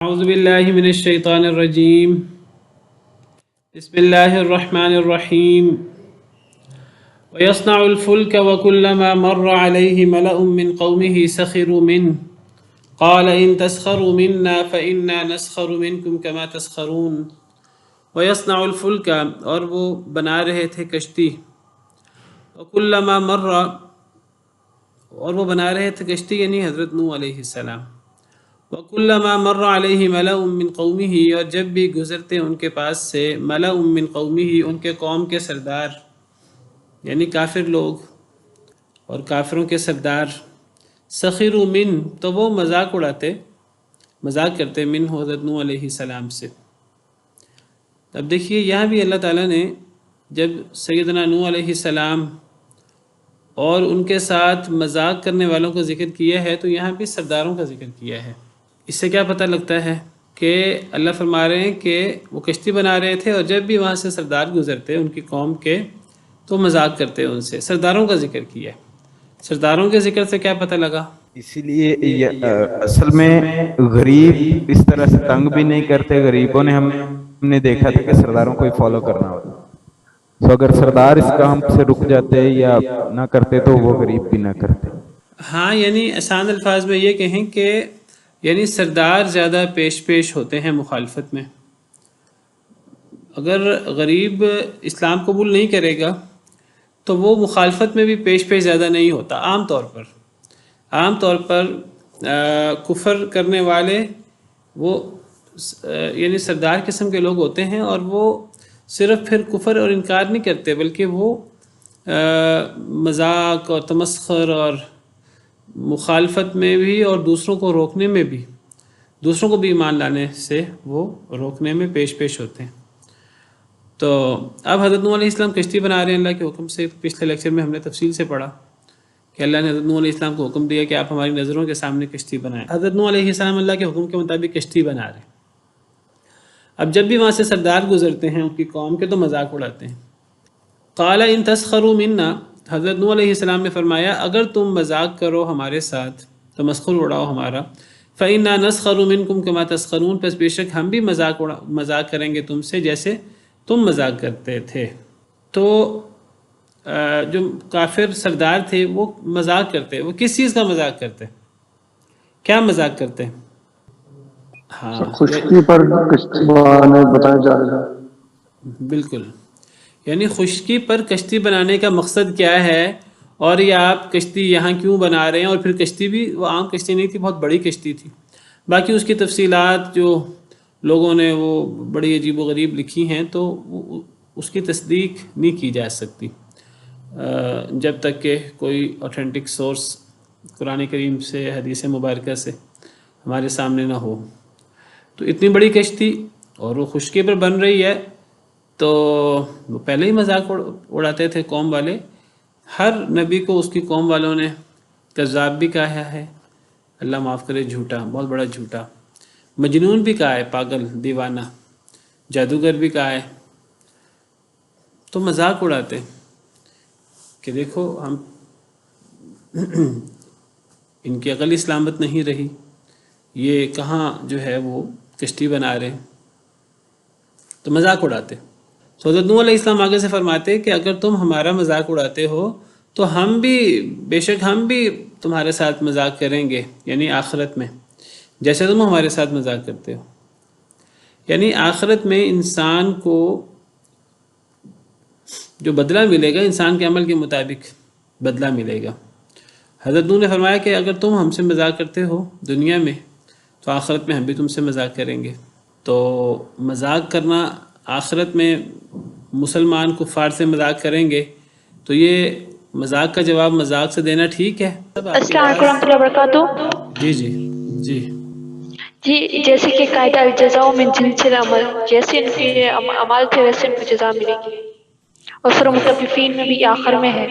أعوذ بالله من الشيطان الرجيم. بسم الله الرحمن الرحيم. ويصنع الفلك وكلما مر عليه ملأ من قومه سخروا منه قال إن تسخروا منا فإنا نسخر منكم كما تسخرون. ويصنع الفلك، اور وہ بنا رہے تھے کشتی، وكلما مر، اور وہ بنا رہے تھے کشتی یعنی حضرت نوح علیہ السلام. وَكُلَّمَا مَرَّ عَلَيْهِ مَلَأٌ مِّن قَوْمِهِ، اور جب بھی گزرتے ان کے پاس سے مَلَأٌ مِّن قَوْمِهِ، ان کے قوم کے سردار یعنی کافر لوگ اور کافروں کے سردار، سخروا من، تو وہ مذاق کرتے من حضرت نوح علیہ السلام سے. اب دیکھیے یہاں بھی اللہ تعالیٰ نے جب سیدنا نوح علیہ السلام اور ان کے ساتھ مذاق کرنے والوں کا ذکر کیا ہے تو یہاں بھی سرداروں کا ذکر کیا ہے. اس سے کیا پتہ لگتا ہے کہ اللہ فرما رہے ہیں کہ وہ کشتی بنا رہے تھے اور جب بھی وہاں سے سردار گزرتے ان کی قوم کے تو مذاق کرتے ان سے. سرداروں کا ذکر کیا ہے. سرداروں کے ذکر سے کیا پتہ لگا؟ اسی لیے اصل میں غریب اس طرح سے تنگ بھی نہیں کرتے. غریبوں نے ہم نے دیکھا تھا کہ سرداروں کو ہی فالو کرنا ہوتا. تو اگر سردار اس کام سے رک جاتے یا نہ کرتے تو وہ غریب بھی نہ کرتے. ہاں، یعنی آسان الفاظ میں یہ کہیں کہ یعنی سردار زیادہ پیش ہوتے ہیں مخالفت میں. اگر غریب اسلام قبول نہیں کرے گا تو وہ مخالفت میں بھی پیش زیادہ نہیں ہوتا. عام طور پر کفر کرنے والے وہ یعنی سردار قسم کے لوگ ہوتے ہیں اور وہ صرف پھر کفر اور انکار نہیں کرتے بلکہ وہ مذاق اور تمسخر اور مخالفت میں بھی اور دوسروں کو روکنے میں بھی، دوسروں کو بھی ایمان لانے سے وہ روکنے میں پیش ہوتے ہیں. تو اب حضرت نوح علیہ السلام کشتی بنا رہے ہیں اللہ کے حکم سے. پچھلے لیکچر میں ہم نے تفصیل سے پڑھا کہ اللہ نے حضرت نوح علیہ السلام کو حکم دیا کہ آپ ہماری نظروں کے سامنے کشتی بنائیں. حضرت نوح علیہ السلام اللہ کے حکم کے مطابق کشتی بنا رہے ہیں. اب جب بھی وہاں سے سردار گزرتے ہیں ان کی قوم کے تو مذاق اڑاتے ہیں. قال ان تسخروا منا، حضرت نوح علیہ السلام نے فرمایا اگر تم مذاق کرو ہمارے ساتھ، تمسخر اڑاؤ ہمارا، فَإِنَّا نَسْخَرُ مِنْكُمْ كَمَا تَسْخَرُونَ، پس بے شک ہم بھی مذاق کریں گے تم سے جیسے تم مذاق کرتے تھے. تو جو کافر سردار تھے وہ مذاق کرتے، وہ کس چیز کا مذاق کرتے؟ کیا مذاق کرتے؟ ہاں، خشکی پر کشتی بنانے بتایا جا رہا ہے. بالکل، یعنی خشکی پر کشتی بنانے کا مقصد کیا ہے اور یہ آپ کشتی یہاں کیوں بنا رہے ہیں. اور پھر کشتی بھی وہ عام کشتی نہیں تھی، بہت بڑی کشتی تھی. باقی اس کی تفصیلات جو لوگوں نے وہ بڑی عجیب و غریب لکھی ہیں تو اس کی تصدیق نہیں کی جا سکتی جب تک کہ کوئی اوتھینٹک سورس قرآن کریم سے، حدیث مبارکہ سے ہمارے سامنے نہ ہو. تو اتنی بڑی کشتی اور وہ خشکی پر بن رہی ہے تو وہ پہلے ہی مذاق اڑاتے تھے قوم والے. ہر نبی کو اس کی قوم والوں نے کذاب بھی کہا ہے، اللہ معاف کرے جھوٹا، بہت بڑا جھوٹا. مجنون بھی کہا ہے، پاگل، دیوانہ. جادوگر بھی کہا ہے. تو مذاق اڑاتے کہ دیکھو ہم ان کی عقل سلامت نہیں رہی، یہ کہاں جو ہے وہ کشتی بنا رہے ہیں. تو مذاق اڑاتے. حضرت نوح علیہ السلام آگے سے فرماتے کہ اگر تم ہمارا مذاق اڑاتے ہو تو ہم بھی بے شک ہم بھی تمہارے ساتھ مذاق کریں گے، یعنی آخرت میں جیسے تم ہمارے ساتھ مذاق کرتے ہو. یعنی آخرت میں انسان کو جو بدلہ ملے گا انسان کے عمل کے مطابق بدلہ ملے گا. حضرت نوح نے فرمایا کہ اگر تم ہم سے مذاق کرتے ہو دنیا میں تو آخرت میں ہم بھی تم سے مذاق کریں گے. تو مذاق کرنا آخرت میں مسلمان کفار سے مذاق کریں گے تو یہ مذاق کا جواب مذاق سے دینا ٹھیک ہے؟ السلام علیکم ورحمۃ اللہ وبرکاتہ. جی جیسے کہ قاعدہ الجزاء من جنس العمل، جیسے ان کے اعمال تھے ویسے ان کو جزا ملے گی. اور سورہ مطففین میں بھی آخر میں ہے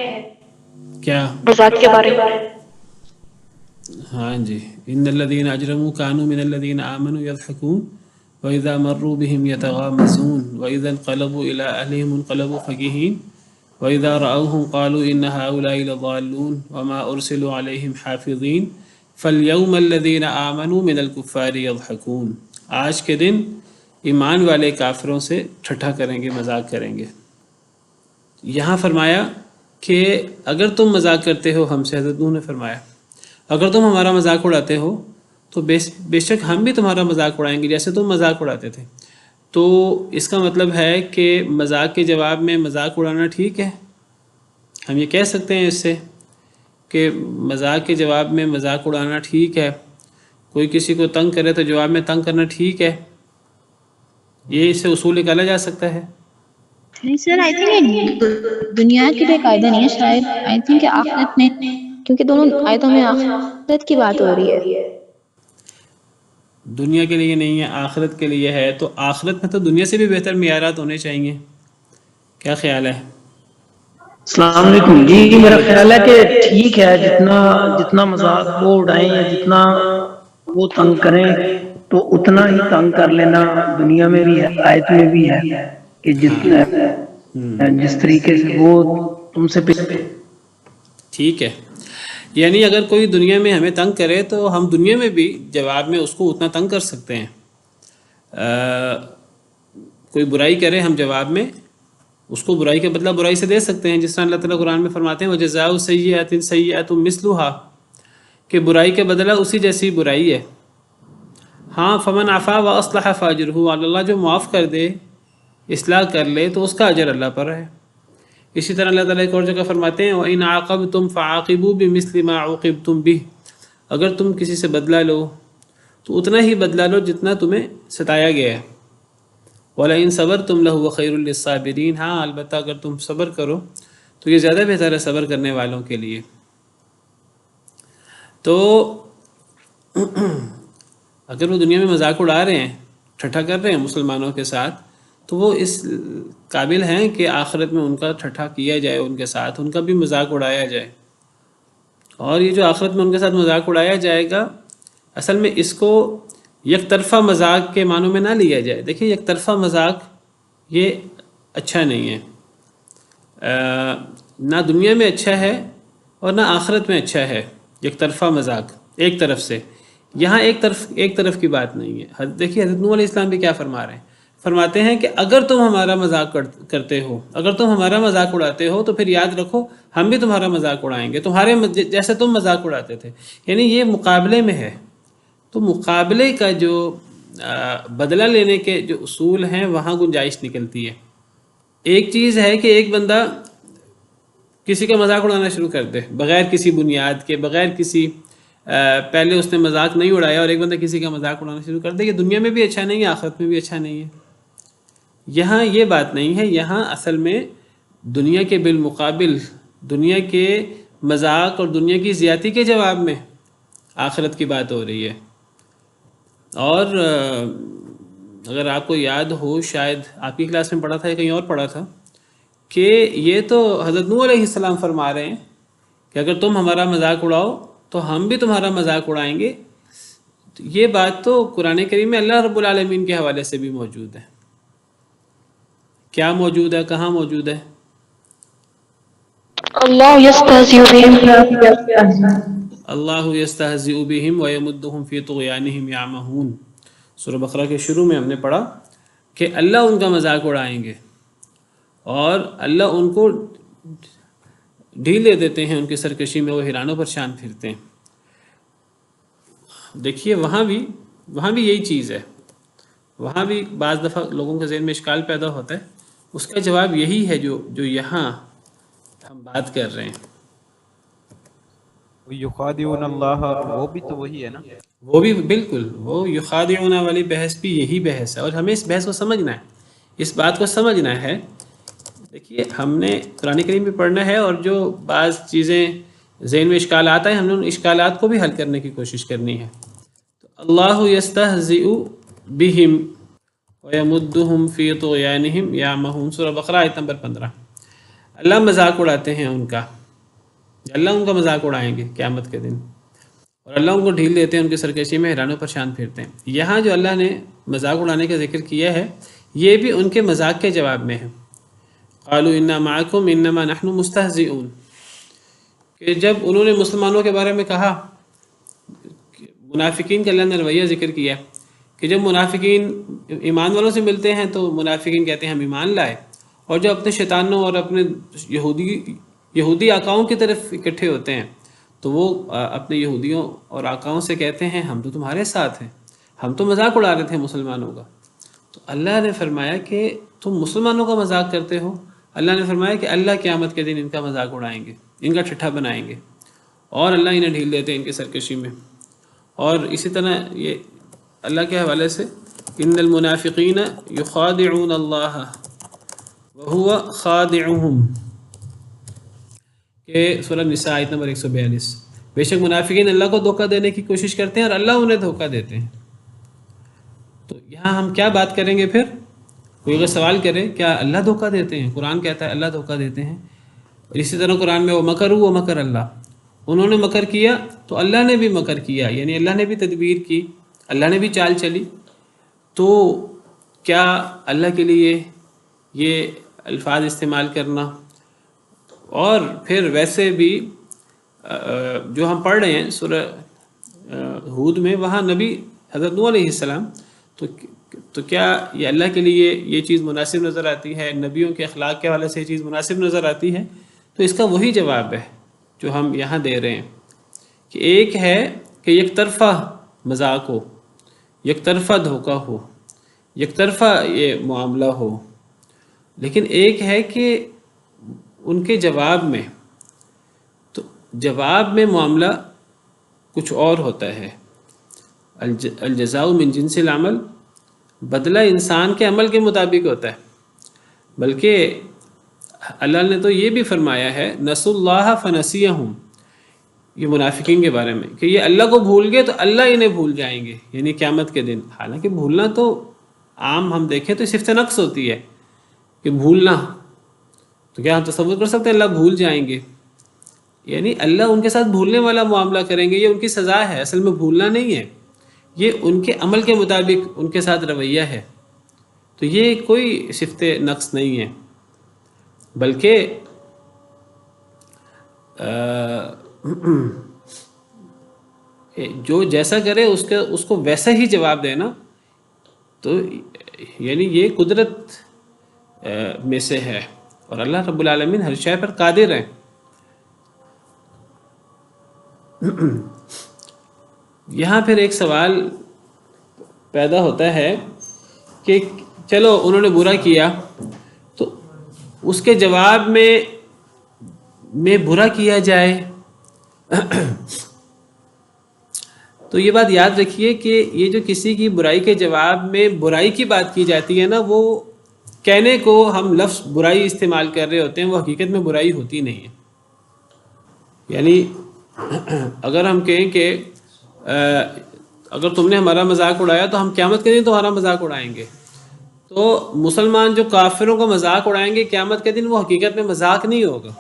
کیا مذاق کے بارے میں. ہاں جی، ان الذین اجرموا كانوا من الذین آمنوا يضحكون وَإِذَا مَرُّوا بِهِمْ يَتَغَامَزُونَ وَإِذَا انقلبوا إِلَىٰ أَهْلِهِمْ انقلبوا فَكِهِينَ وَإِذَا رَأَوْهُمْ قَالُوا إِنَّ هَٰؤُلَاءِ لَضَالُّونَ وَمَا أُرْسِلُوا عَلَيْهِمْ حَافِظِينَ فَالْيَوْمَ الَّذِينَ آمَنُوا مِنَ الْكُفَّارِ يَضْحَكُونَ. آج کے دن ایمان والے کافروں سے ٹھٹھا کریں گے، مذاق کریں گے۔ یہاں فرمایا کہ اگر تم مذاق کرتے ہو ہم سے، حضرت نوح نے فرمایا اگر تم ہمارا مذاق اڑاتے ہو تو بے شک ہم بھی تمہارا مذاق اڑائیں گے جیسے تم مذاق اڑاتے تھے۔ تو اس کا مطلب ہے کہ مذاق کے جواب میں مذاق اڑانا ٹھیک ہے، ہم یہ کہہ سکتے ہیں اس سے کہ مذاق کے جواب میں مذاق اڑانا ٹھیک ہے، کوئی کسی کو تنگ کرے تو جواب میں تنگ کرنا ٹھیک ہے، یہ اس سے اصول نکالا جا سکتا ہے۔ نہیں سر، آئی تھنک دنیا کے لیے قاعدہ نہیں ہے، شاید آئی تھنک آخرت میں، کیونکہ دونوں آیتوں میں آخرت کی بات ہو رہی ہے۔ دنیا کے لیے نہیں ہے، آخرت کے لیے ہے، تو آخرت میں تو دنیا سے بھی بہتر معیارات ہونے چاہیے، کیا خیال ہے؟ السلام علیکم جی، میرا خیال ہے کہ ٹھیک ہے، جتنا مذاق وہ اڑائیں یا جتنا وہ تنگ کریں تو اتنا ہی تنگ کر لینا دنیا میں بھی ہے، آیت میں بھی ہے کہ جس طریقے سے وہ تم سے ٹھیک ہے، یعنی اگر کوئی دنیا میں ہمیں تنگ کرے تو ہم دنیا میں بھی جواب میں اس کو اتنا تنگ کر سکتے ہیں۔ کوئی برائی کرے ہم جواب میں اس کو برائی کا بدلہ برائی سے دے سکتے ہیں، جس طرح اللہ تعالیٰ قرآن میں فرماتے ہیں وَجَزَاءُ سَيِّئَةٍ سَيِّئَةٌ مِثْلُهَا، کہ برائی کا بدلہ اسی جیسی برائی ہے۔ ہاں فمن عفا وَأَصْلَحَ فَأَجْرُهُ عَلَى اللَّهِ، جو معاف کر دے، اصلاح کر لے تو اس کا اجر اللہ پر ہے۔ اسی طرح اللہ تعالیٰ ایک اور جگہ فرماتے ہیں وَإِنْ عَاقَبْتُمْ فَعَاقِبُوا بِمِثْلِ مَا عُوقِبْتُمْ بِهِ، اگر تم کسی سے بدلہ لو تو اتنا ہی بدلہ لو جتنا تمہیں ستایا گیا ہے۔ وَلَئِنْ صَبَرْتُمْ لَهُوَ خَيْرٌ لِلصَّابِرِينَ، ہاں البتہ اگر تم صبر کرو تو یہ زیادہ بہتر ہے صبر کرنے والوں کے لیے۔ تو اگر وہ دنیا میں مذاق اڑا رہے ہیں، ٹھٹھا کر رہے ہیں مسلمانوں کے ساتھ، تو وہ اس قابل ہیں کہ آخرت میں ان کا ٹھٹھا کیا جائے، ان کے ساتھ ان کا بھی مذاق اڑایا جائے۔ اور یہ جو آخرت میں ان کے ساتھ مذاق اڑایا جائے گا، اصل میں اس کو یک طرفہ مذاق کے معنوں میں نہ لیا جائے۔ دیکھیں یک طرفہ مذاق یہ اچھا نہیں ہے، نہ دنیا میں اچھا ہے اور نہ آخرت میں اچھا ہے یک طرفہ مذاق ایک طرف سے۔ یہاں ایک طرف کی بات نہیں ہے۔ دیکھیے حضرت نوح علیہ السلام بھی کیا فرما رہے ہیں، فرماتے ہیں کہ اگر تم ہمارا مذاق کرتے ہو، اگر تم ہمارا مذاق اڑاتے ہو تو پھر یاد رکھو ہم بھی تمہارا مذاق اڑائیں گے، تمہارے جیسے تم مذاق اڑاتے تھے۔ یعنی یہ مقابلے میں ہے، تو مقابلے کا جو بدلہ لینے کے جو اصول ہیں وہاں گنجائش نکلتی ہے۔ ایک چیز ہے کہ ایک بندہ کسی کا مذاق اڑانا شروع کر دے بغیر کسی بنیاد کے، بغیر کسی پہلے اس نے مذاق نہیں اڑایا، اور ایک بندہ کسی کا مذاق اڑانا شروع کر دے، یہ دنیا میں بھی اچھا نہیں ہے، آخرت میں بھی اچھا نہیں ہے۔ یہاں یہ بات نہیں ہے، یہاں اصل میں دنیا کے بالمقابل، دنیا کے مذاق اور دنیا کی زیادتی کے جواب میں آخرت کی بات ہو رہی ہے۔ اور اگر آپ کو یاد ہو، شاید آپ کی کلاس میں پڑھا تھا یا کہیں اور پڑھا تھا، کہ یہ تو حضرت نوح علیہ السلام فرما رہے ہیں کہ اگر تم ہمارا مذاق اڑاؤ تو ہم بھی تمہارا مذاق اڑائیں گے۔ یہ بات تو قرآن کریم میں اللہ رب العالمین کے حوالے سے بھی موجود ہے۔ کیا موجود ہے، کہاں موجود ہے؟ اللہ یستہزئ اللہ یستہزئ بہم ویمدہم فی طغیانہم یعمہون، سورہ بقرہ کے شروع میں ہم نے پڑھا کہ اللہ ان کا مذاق اڑائیں گے اور اللہ ان کو ڈھیل دے دیتے ہیں، ان کی سرکشی میں وہ حیران و پریشان پھرتے ہیں۔ دیکھیے وہاں بھی یہی چیز ہے، وہاں بھی بعض دفعہ لوگوں کے ذہن میں اشکال پیدا ہوتا ہے، اس کا جواب یہی ہے جو یہاں ہم بات کر رہے ہیں۔ یخادعون اللہ، وہ بھی تو وہی ہے نا، وہ بھی بالکل، وہ یخادعون والی بحث بھی یہی بحث ہے، اور ہمیں اس بحث کو سمجھنا ہے، اس بات کو سمجھنا ہے۔ دیکھیے ہم نے قرآن کریم بھی پڑھنا ہے، اور جو بعض چیزیں ذہن میں اشکالات ہیں ہم نے ان اشکالات کو بھی حل کرنے کی کوشش کرنی ہے۔ تو اللہ یستہزئ بہم ویمدہم فی طغیانہم یعمہون، سورہ بقرہ آیت نمبر 15۔ اللہ مذاق اڑاتے ہیں ان کا، اللہ ان کا مذاق اڑائیں گے قیامت کے دن، اور اللہ ان کو ڈھیل دیتے ہیں، ان کی سرکشی میں حیران و پریشان پھرتے ہیں۔ یہاں جو اللہ نے مذاق اڑانے کا ذکر کیا ہے یہ بھی ان کے مذاق کے جواب میں ہے۔ قالوا انا معکم انما نحن مستہزئون، کہ جب انہوں نے مسلمانوں کے بارے میں کہا، منافقین کا اللہ نے رویہ ذکر کیا کہ جب منافقین ایمان والوں سے ملتے ہیں تو منافقین کہتے ہیں ہم ایمان لائے، اور جب اپنے شیطانوں اور اپنے یہودی آقاؤں کی طرف اکٹھے ہوتے ہیں تو وہ اپنے یہودیوں اور آقاؤں سے کہتے ہیں ہم تو تمہارے ساتھ ہیں، ہم تو مذاق اڑا رہے تھے مسلمانوں کا۔ تو اللہ نے فرمایا کہ تم مسلمانوں کا مذاق کرتے ہو، اللہ نے فرمایا کہ اللہ قیامت کے دن ان کا مذاق اڑائیں گے، ان کا ٹھٹھا بنائیں گے، اور اللہ انہیں ڈھیل دیتے ہیں ان کی سرکشی میں۔ اور اسی طرح یہ اللہ کے حوالے سے ان المنافقین یخادعون اللہ وہو خادعہم، کہ سورہ نساء آیت نمبر 142، بے شک منافقین اللہ کو دھوکہ دینے کی کوشش کرتے ہیں اور اللہ انہیں دھوکہ دیتے ہیں۔ تو یہاں ہم کیا بات کریں گے پھر؟ کوئی اگر سوال کرے کیا اللہ دھوکہ دیتے ہیں؟ قرآن کہتا ہے اللہ دھوکہ دیتے ہیں، اور اسی طرح قرآن میں وَمَكَرُوا وَمَكَرَ اللہ، انہوں نے مکر کیا تو اللہ نے بھی مکر کیا، یعنی اللہ نے بھی تدبیر کی، اللہ نے بھی چال چلی۔ تو کیا اللہ کے لیے یہ الفاظ استعمال کرنا، اور پھر ویسے بھی جو ہم پڑھ رہے ہیں سورہ ہود میں، وہاں نبی حضرت نوح علیہ السلام، تو کیا یہ اللہ کے لیے یہ چیز مناسب نظر آتی ہے؟ نبیوں کے اخلاق کے حوالے سے یہ چیز مناسب نظر آتی ہے؟ تو اس کا وہی جواب ہے جو ہم یہاں دے رہے ہیں، کہ ایک ہے کہ یک طرفہ مذاق ہو، یک طرفہ دھوکہ ہو، یک طرفہ یہ معاملہ ہو، لیکن ایک ہے کہ ان کے جواب میں، تو جواب میں معاملہ کچھ اور ہوتا ہے۔ الجزاء من جنس العمل، بدلہ انسان کے عمل کے مطابق ہوتا ہے۔ بلکہ اللہ نے تو یہ بھی فرمایا ہے نسوا اللہ فنسیہم، یہ منافقین کے بارے میں، کہ یہ اللہ کو بھول گئے تو اللہ انہیں بھول جائیں گے، یعنی قیامت کے دن۔ حالانکہ بھولنا تو عام ہم دیکھیں تو صفت نقص ہوتی ہے کہ بھولنا، تو کیا ہم تصور کر سکتے ہیں اللہ بھول جائیں گے؟ یعنی اللہ ان کے ساتھ بھولنے والا معاملہ کریں گے، یہ ان کی سزا ہے، اصل میں بھولنا نہیں ہے، یہ ان کے عمل کے مطابق ان کے ساتھ رویہ ہے۔ تو یہ کوئی صفت نقص نہیں ہے، بلکہ جو جیسا کرے اس کو ویسا ہی جواب دینا، تو یعنی یہ قدرت میں سے ہے، اور اللہ رب العالمین ہر شے پر قادر ہے۔ یہاں پھر ایک سوال پیدا ہوتا ہے کہ چلو انہوں نے برا کیا تو اس کے جواب میں برا کیا جائے۔ تو یہ بات یاد رکھیے کہ یہ جو کسی کی برائی کے جواب میں برائی کی بات کی جاتی ہے نا، وہ کہنے کو ہم لفظ برائی استعمال کر رہے ہوتے ہیں، وہ حقیقت میں برائی ہوتی نہیں ہے۔ یعنی اگر ہم کہیں کہ اگر تم نے ہمارا مذاق اڑایا تو ہم قیامت کے دن تمہارا مذاق اڑائیں گے، تو مسلمان جو کافروں کا مذاق اڑائیں گے قیامت کے دن، وہ حقیقت میں مذاق نہیں ہوگا۔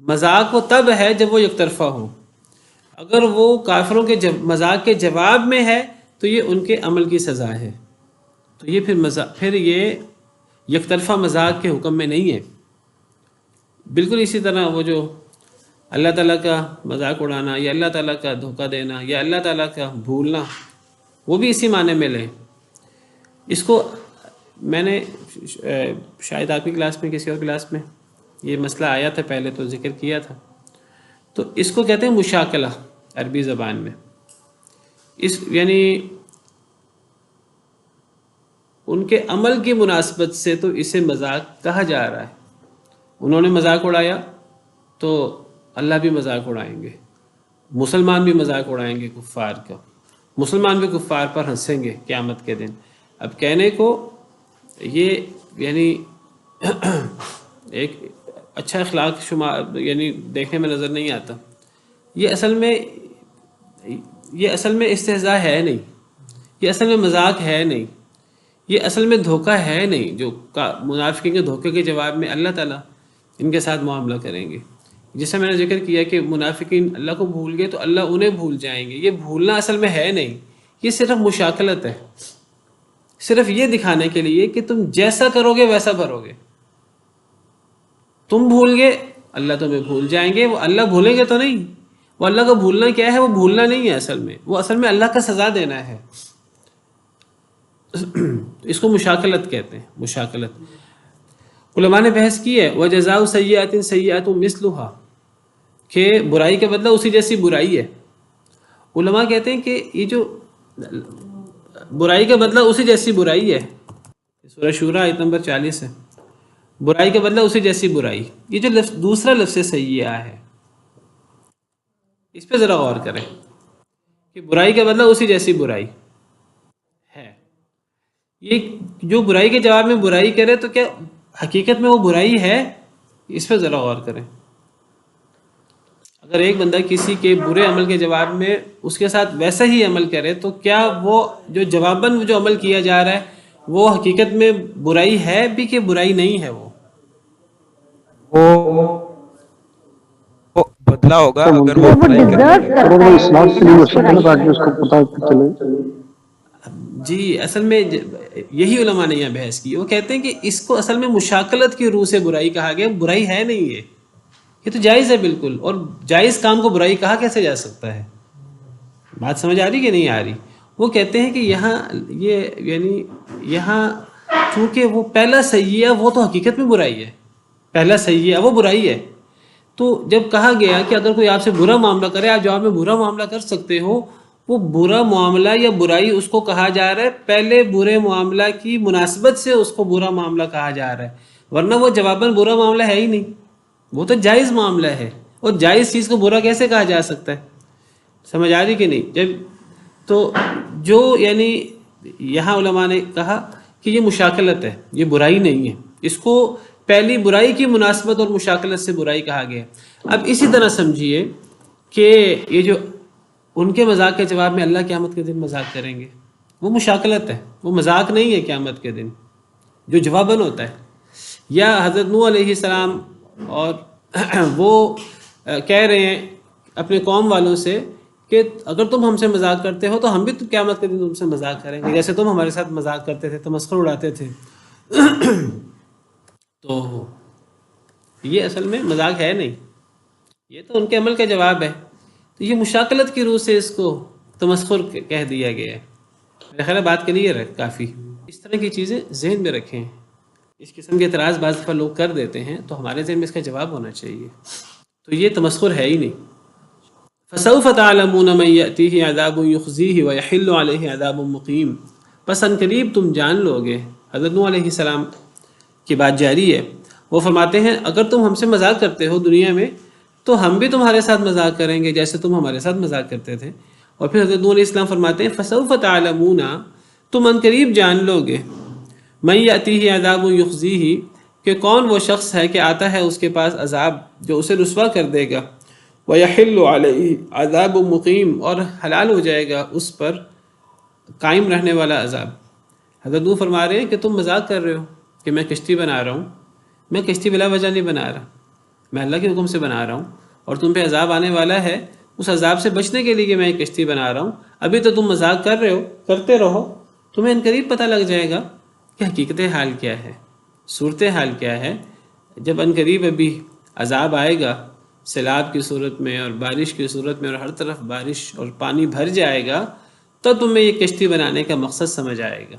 مذاق وہ تب ہے جب وہ یک طرفہ ہو۔ اگر وہ کافروں کے مذاق کے جواب میں ہے تو یہ ان کے عمل کی سزا ہے، تو یہ پھر یہ یک طرفہ مذاق کے حکم میں نہیں ہے۔ بالکل اسی طرح وہ جو اللہ تعالیٰ کا مذاق اڑانا، یا اللہ تعالیٰ کا دھوکہ دینا، یا اللہ تعالیٰ کا بھولنا، وہ بھی اسی معنی میں لیں۔ اس کو میں نے شاید آپ کی کلاس میں کسی اور کلاس میں یہ مسئلہ آیا تھا، پہلے تو ذکر کیا تھا۔ تو اس کو کہتے ہیں مشاکلہ عربی زبان میں، یعنی ان کے عمل کی مناسبت سے تو اسے مذاق کہا جا رہا ہے۔ انہوں نے مذاق اڑایا تو اللہ بھی مذاق اڑائیں گے، مسلمان بھی مذاق اڑائیں گے کفار کا، مسلمان بھی کفار پر ہنسیں گے قیامت کے دن۔ اب کہنے کو یہ یعنی ایک اچھا اخلاق یعنی دیکھنے میں نظر نہیں آتا۔ یہ اصل میں استہزاء ہے نہیں، یہ اصل میں مذاق ہے نہیں، یہ اصل میں دھوکہ ہے نہیں، جو منافقین کے دھوکے کے جواب میں اللہ تعالیٰ ان کے ساتھ معاملہ کریں گے۔ جیسے میں نے ذکر کیا کہ منافقین اللہ کو بھول گئے تو اللہ انہیں بھول جائیں گے، یہ بھولنا اصل میں ہے نہیں، یہ صرف مشاکلت ہے، صرف یہ دکھانے کے لیے کہ تم جیسا کرو گے ویسا بھرو گے۔ تم بھول گئے، اللہ تمہیں بھول جائیں گے، وہ اللہ بھولیں گے تو نہیں۔ وہ اللہ کا بھولنا کیا ہے؟ وہ بھولنا نہیں ہے، اصل میں وہ اللہ کا سزا دینا ہے۔ اس کو مشاکلت کہتے ہیں، مشاکلت۔ علماء نے بحث کی ہے وَجَزَاءُ سَيِّئَةٍ سَيِّئَةٌ مِثْلُهَا، کہ برائی کا بدلہ اسی جیسی برائی ہے۔ علماء کہتے ہیں کہ یہ جو برائی کا بدلہ اسی جیسی برائی ہے، سورہ شورى آیت نمبر 40 ہے، برائی کا بدلہ اسی جیسی برائی۔ یہ جو دوسرا لفظ سیئہ ہے، اس پہ ذرا غور کریں کہ برائی کا بدلہ اسی جیسی برائی ہے۔ یہ جو برائی کے جواب میں برائی کرے تو کیا حقیقت میں وہ برائی ہے؟ اس پہ ذرا غور کریں۔ اگر ایک بندہ کسی کے برے عمل کے جواب میں اس کے ساتھ ویسا ہی عمل کرے تو کیا وہ جو جواباً جو عمل کیا جا رہا ہے وہ حقیقت میں برائی ہے بھی کہ برائی نہیں ہے؟ وہ بدلا ہوگا اگر وہ برائی کرے۔ اور وہ اسلام کے لیے وسیلہ ہے تاکہ اس کو پتہ چلے۔ جی اصل میں یہی علماء نے یہاں بحث کی، وہ کہتے ہیں کہ اس کو اصل میں مشاکلت کی روح سے برائی کہا گیا، برائی ہے نہیں ہے، یہ تو جائز ہے بالکل، اور جائز کام کو برائی کہا کیسے جا سکتا ہے؟ بات سمجھ آ رہی کہ نہیں آ رہی؟ وہ کہتے ہیں کہ یہاں یہ یعنی یہاں چونکہ وہ پہلا سیئہ وہ تو حقیقت میں برائی ہے، پہلا سیئہ وہ برائی ہے، تو جب کہا گیا کہ اگر کوئی آپ سے برا معاملہ کرے آپ جواب میں برا معاملہ کر سکتے ہو، وہ برا معاملہ یا برائی اس کو کہا جا رہا ہے، پہلے برے معاملہ کی مناسبت سے اس کو برا معاملہ کہا جا رہا ہے، ورنہ وہ جواباً برا معاملہ ہے ہی نہیں، وہ تو جائز معاملہ ہے، اور جائز چیز کو برا کیسے کہا جا سکتا ہے؟ سمجھ آ رہی کہ نہیں؟ جب تو جو یعنی یہاں علماء نے کہا کہ یہ مشاکلت ہے، یہ برائی نہیں ہے، اس کو پہلی برائی کی مناسبت اور مشاکلت سے برائی کہا گیا۔ اب اسی طرح سمجھیے کہ یہ جو ان کے مذاق کے جواب میں اللہ قیامت کے دن مذاق کریں گے، وہ مشاکلت ہے، وہ مذاق نہیں ہے قیامت کے دن جو جواباً ہوتا ہے۔ یا حضرت نوح علیہ السلام اور وہ کہہ رہے ہیں اپنے قوم والوں سے کہ اگر تم ہم سے مذاق کرتے ہو تو ہم بھی تو قیامت کے دن تم سے مذاق کریں گے، جیسے تم ہمارے ساتھ مذاق کرتے تھے، تمسخر اڑاتے تھے۔ تو یہ اصل میں مذاق ہے نہیں، یہ تو ان کے عمل کا جواب ہے، تو یہ مشاکلت کی روح سے اس کو تمسخر کہہ دیا گیا ہے۔ میرا خیال ہے بات کلیئر ہے کافی۔ اس طرح کی چیزیں ذہن میں رکھیں، اس قسم کے اعتراض بعض دفعہ لوگ کر دیتے ہیں تو ہمارے ذہن میں اس کا جواب ہونا چاہیے، تو یہ تمسخر ہے ہی نہیں۔ فَسَوْفَ تَعْلَمُونَ مَن يَأْتِيهِ عَذَابٌ يُخْزِيهِ وَيَحِلُّ عَلَيْهِ عَذَابٌ مُقِيمٌ، پس ان قریب تم جان لو گے۔ حضرت نوح علیہ السلام کی بات جاری ہے، وہ فرماتے ہیں اگر تم ہم سے مذاق کرتے ہو دنیا میں تو ہم بھی تمہارے ساتھ مذاق کریں گے جیسے تم ہمارے ساتھ مذاق کرتے تھے۔ اور پھر حضرت نوح علیہ السلام فرماتے ہیں فَسَوْفَ تَعْلَمُونَ، تم ان قریب جان لو گے، مَن يَأْتِيهِ عَذَابٌ يُخْزِيهِ، کہ کون وہ شخص ہے کہ آتا ہے اس کے پاس عذاب جو اسے رسوا کر دے گا، وَيَحِلُّ عَلَيْهِ عَذَابٌ مُقِيمٌ، اور حلال ہو جائے گا اس پر قائم رہنے والا عذاب۔ حضرت نوح فرما رہے ہیں کہ تم مذاق کر رہے ہو کہ میں کشتی بنا رہا ہوں، میں کشتی بلا وجہ نہیں بنا رہا، میں اللہ کے حکم سے بنا رہا ہوں، اور تم پہ عذاب آنے والا ہے، اس عذاب سے بچنے کے لیے کہ میں ایک کشتی بنا رہا ہوں، ابھی تو تم مذاق کر رہے ہو، کرتے رہو، تمہیں عنقریب پتہ لگ جائے گا کہ حقیقت حال کیا ہے، صورت حال کیا ہے۔ جب عنقریب ابھی عذاب آئے گا سیلاب کی صورت میں اور بارش کی صورت میں، اور ہر طرف بارش اور پانی بھر جائے گا، تو تمہیں یہ کشتی بنانے کا مقصد سمجھ آئے گا،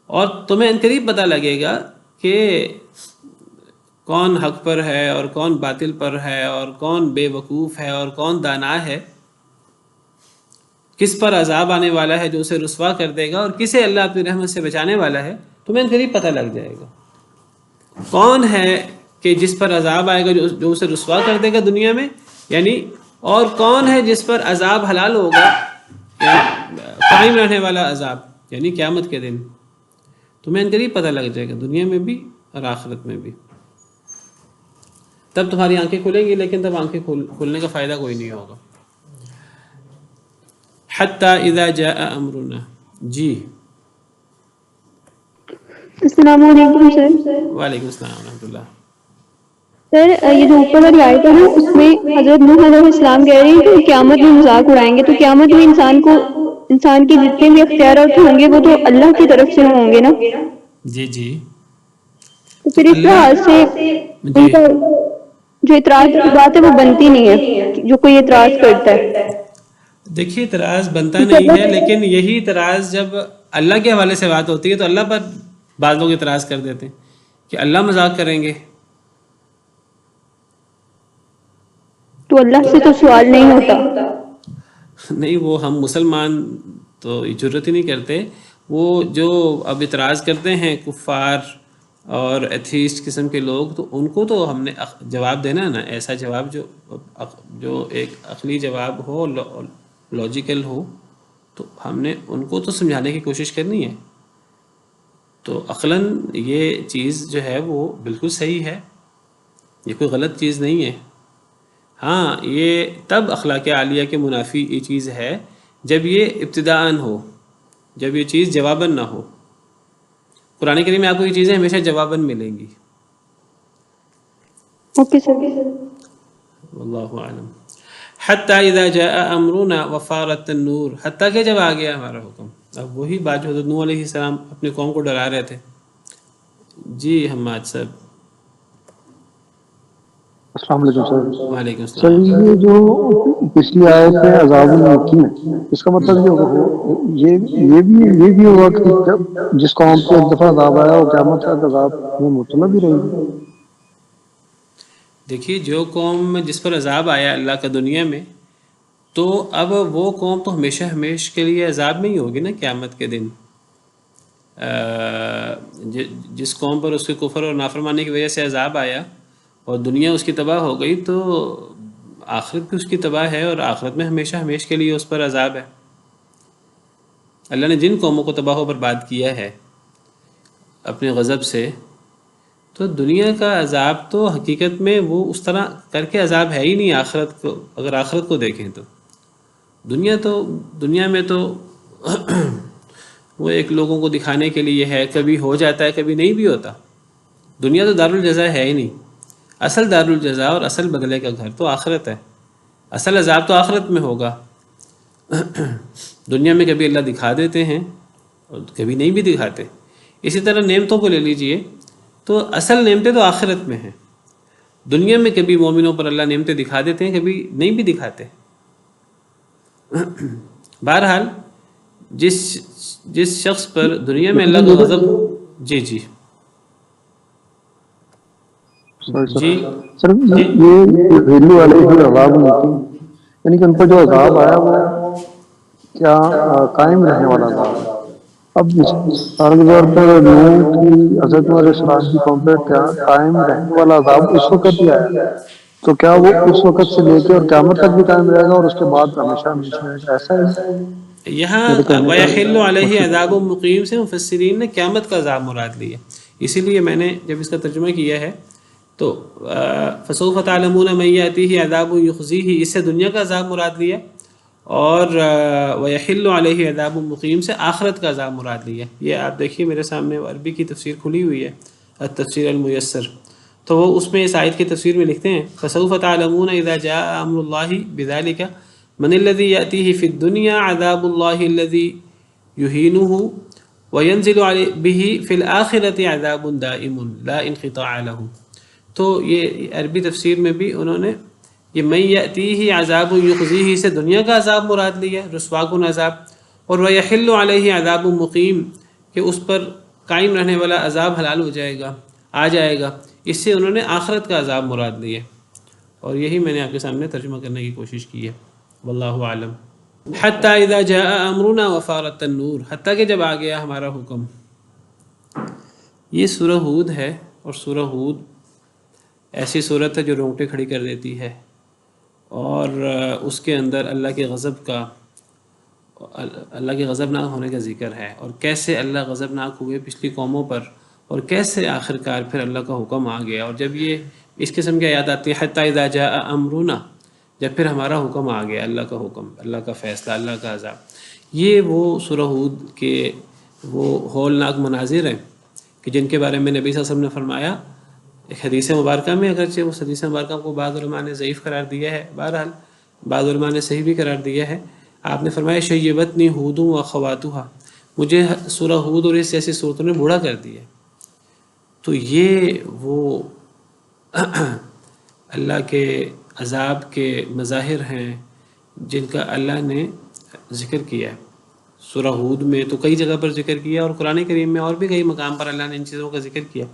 اور تمہیں عنقریب پتہ لگے گا کہ کون حق پر ہے اور کون باطل پر ہے، اور کون بے وقوف ہے اور کون دانا ہے، کس پر عذاب آنے والا ہے جو اسے رسوا کر دے گا، اور کسے اللہ اپنی رحمت سے بچانے والا ہے، تمہیں عنقریب پتہ لگ جائے گا۔ کون ہے کہ جس پر عذاب آئے گا جو اسے رسوا کر دے گا دنیا میں، یعنی اور کون ہے جس پر عذاب حلال ہوگا، قائم رہنے والا عذاب یعنی قیامت کے دن، تمہیں عنقریب پتہ لگ جائے گا دنیا میں بھی اور آخرت میں بھی۔ تب تمہاری آنکھیں کھلیں گی، لیکن تب آنکھیں کھلنے کا فائدہ کوئی نہیں ہوگا۔ حتی اذا جاء امرنا، جی السلام علیکم سر۔ وعلیکم السلام ورحمۃ اللہ۔ سر یہ جو اوپر والی آیت ہے نا، اس میں حضرت نوح علیہ السلام کہہ رہے ہیں کہ قیامت میں مذاق اڑائیں گے، تو قیامت میں انسان کے جتنے بھی اختیارات ہوں گے وہ تو اللہ کی طرف سے ہوں گے نا؟ جی جی، تو پھر اس لحاظ سے ان کا جو اعتراض کی بات ہے وہ بنتی نہیں ہے، جو کوئی اعتراض کرتا ہے۔ دیکھیے اعتراض بنتا نہیں ہے، لیکن یہی اعتراض جب اللہ کے حوالے سے بات ہوتی ہے تو اللہ پر بعض لوگ اعتراض کر دیتے ہیں کہ اللہ مذاق کریں گے. تو اللہ سے تو سوال نہیں ہوتا. نہیں، وہ ہم مسلمان تو جرت ہی نہیں کرتے. وہ جو اب اعتراض کرتے ہیں کفار اور ایتھیسٹ قسم کے لوگ، تو ان کو تو ہم نے جواب دینا ہے نا، ایسا جواب جو ایک عقلی جواب ہو، لاجیکل ہو، تو ہم نے ان کو تو سمجھانے کی کوشش کرنی ہے. تو عقلاً یہ چیز جو ہے وہ بالکل صحیح ہے، یہ کوئی غلط چیز نہیں ہے. ہاں، یہ تب اخلاق عالیہ کے منافی یہ چیز ہے جب یہ ابتداءً ہو، جب یہ چیز جواباً نہ ہو. قرآن کریم میں آپ کو یہ چیزیں ہمیشہ جواباً ملیں گی. Okay sir. واللہ اعلم. حتی اذا جاء امرنا وفارت النور، حتیٰ کہ جب آ گیا ہمارا حکم. اب وہی بات جو حضرت نوح علیہ السلام اپنے قوم کو ڈرا رہے تھے. جی حماد صاحب. السلام علیکم سر. وعلیکم سر السلام. یہ جو پچھلی آیت ہے عذاب المقیم، اس کا مطلب یہ بھی ہوگا کہ جب جس قوم پہ ایک دفعہ عذاب آیا وہ قیامت تک عذاب میں مبتلا بھی رہے گی. دیکھیے، جو قوم جس پر عذاب آیا اللہ کا دنیا میں، تو اب وہ قوم تو ہمیشہ کے لیے عذاب میں ہی ہوگی نا قیامت کے دن. جس قوم پر اس کے کفر اور نافرمانی کی وجہ سے عذاب آیا اور دنیا اس کی تباہ ہو گئی، تو آخرت بھی اس کی تباہ ہے، اور آخرت میں ہمیشہ کے لیے اس پر عذاب ہے. اللہ نے جن قوموں کو تباہ و برباد کیا ہے اپنے غضب سے، تو دنیا کا عذاب تو حقیقت میں وہ اس طرح کر کے عذاب ہے ہی نہیں. آخرت کو اگر آخرت کو دیکھیں تو دنیا میں تو وہ ایک لوگوں کو دکھانے کے لیے ہے، کبھی ہو جاتا ہے کبھی نہیں بھی ہوتا. دنیا تو دارالجزا ہے ہی نہیں. اصل دارالجزا اور اصل بدلے کا گھر تو آخرت ہے. اصل عذاب تو آخرت میں ہوگا. دنیا میں کبھی اللہ دکھا دیتے ہیں اور کبھی نہیں بھی دکھاتے. اسی طرح نعمتوں کو لے لیجئے، تو اصل نعمتیں تو آخرت میں ہیں. دنیا میں کبھی مومنوں پر اللہ نعمتیں دکھا دیتے ہیں، کبھی نہیں بھی دکھاتے. بہرحال جس شخص پر دنیا میں اللہ کا غضب. جی جی جی سر یہ ویلو والے ہی عذاب المقیم، یعنی کہ ان پر جو عذاب آیا وہ کیا قائم رہنے والا عذاب ہے. اب مثال کے طور پر نوح کی حضرت نوح علیہ السلام کی قوم پہ کیا قائم رہنے والا عذاب اس وقت ہی آیا، تو کیا وہ اس وقت سے لے کے اور قیامت تک بھی قائم رہے گا اور اس کے بعد ہمیشہ رہے گا؟ ایسا ہے یہاں وَيَحِلُّ عَلَيْهِ عَذَابٌ مُقِيمٌ سے مفسرین نے قیامت کا عذاب مراد لیا. اسی لیے میں نے جب اس کا ترجمہ کیا ہے تو فَسَوْفَ تَعْلَمُونَ مَن يَأْتِيهِ عَذَابٌ يُخْزِيهِ، اس سے دنیا کا عذاب مراد لیا، اور وَيَحِلُّ عَلَيْهِ عَذَابٌ مُقِيمٌ سے آخرت کا عذاب مراد لیا. یہ آپ دیکھیے میرے سامنے عربی کی تفسیر کھلی ہوئی ہے، التفسیر الميسر، تو وہ اس میں اس آیت کی تفسیر میں لکھتے ہیں فَسَوْفَ تَعْلَمُونَ إِذَا جَاءَ أَمْرُ اللَّهِ بِذَلِكَ من الذي يأتيه في الدنيا عذاب الله الذي يهينه وينزل به في الآخرة عذاب دائم لا انقطاع له. تو یہ عربی تفسیر میں بھی انہوں نے یہ من یأتیہ عذاب یخزیہ سے دنیا کا عذاب مراد لیا، رسوا کن عذاب، اور ویحل علیہ عذاب مقیم کہ اس پر قائم رہنے والا عذاب حلال ہو جائے گا، آ جائے گا. اس سے انہوں نے آخرت کا عذاب مراد لیا، اور یہی میں نے آپ کے سامنے ترجمہ کرنے کی کوشش کی ہے. واللہ اعلم. حتی اذا جاء امرنا وفارت النور، حتیٰ کہ جب آ گیا ہمارا حکم. یہ سورہ ہود ہے، اور سورہ ہود ایسی صورت ہے جو رونگٹے کھڑی کر دیتی ہے، اور اس کے اندر اللہ کے غضبناک ہونے کا ذکر ہے، اور کیسے اللہ غضبناک ہوئے پچھلی قوموں پر، اور کیسے آخرکار پھر اللہ کا حکم آ گیا. اور جب یہ اس قسم کی آیات آتی ہے حتی اذا جاء امرنا، جب پھر ہمارا حکم آ گیا، اللہ کا حکم، اللہ کا فیصلہ، اللہ کا عذاب، یہ وہ سورہ ہود کے وہ ہولناک مناظر ہیں کہ جن کے بارے میں نبی صلی اللہ علیہ وسلم نے فرمایا ایک حدیث مبارکہ میں، اگرچہ اس حدیث مبارکہ کو بعض علماء نے ضعیف قرار دیا ہے، بہرحال بعض علماء نے صحیح بھی قرار دیا ہے. آپ نے فرمایا شیبتنی ہود و اخواتہا، مجھے سورہ ہود اور اس جیسی صورتوں نے بوڑھا کر دیا. تو یہ وہ اللہ کے عذاب کے مظاہر ہیں جن کا اللہ نے ذکر کیا ہے سورہ ہود میں تو کئی جگہ پر ذکر کیا، اور قرآن کریم میں اور بھی کئی مقام پر اللہ نے ان چیزوں کا ذکر کیا۔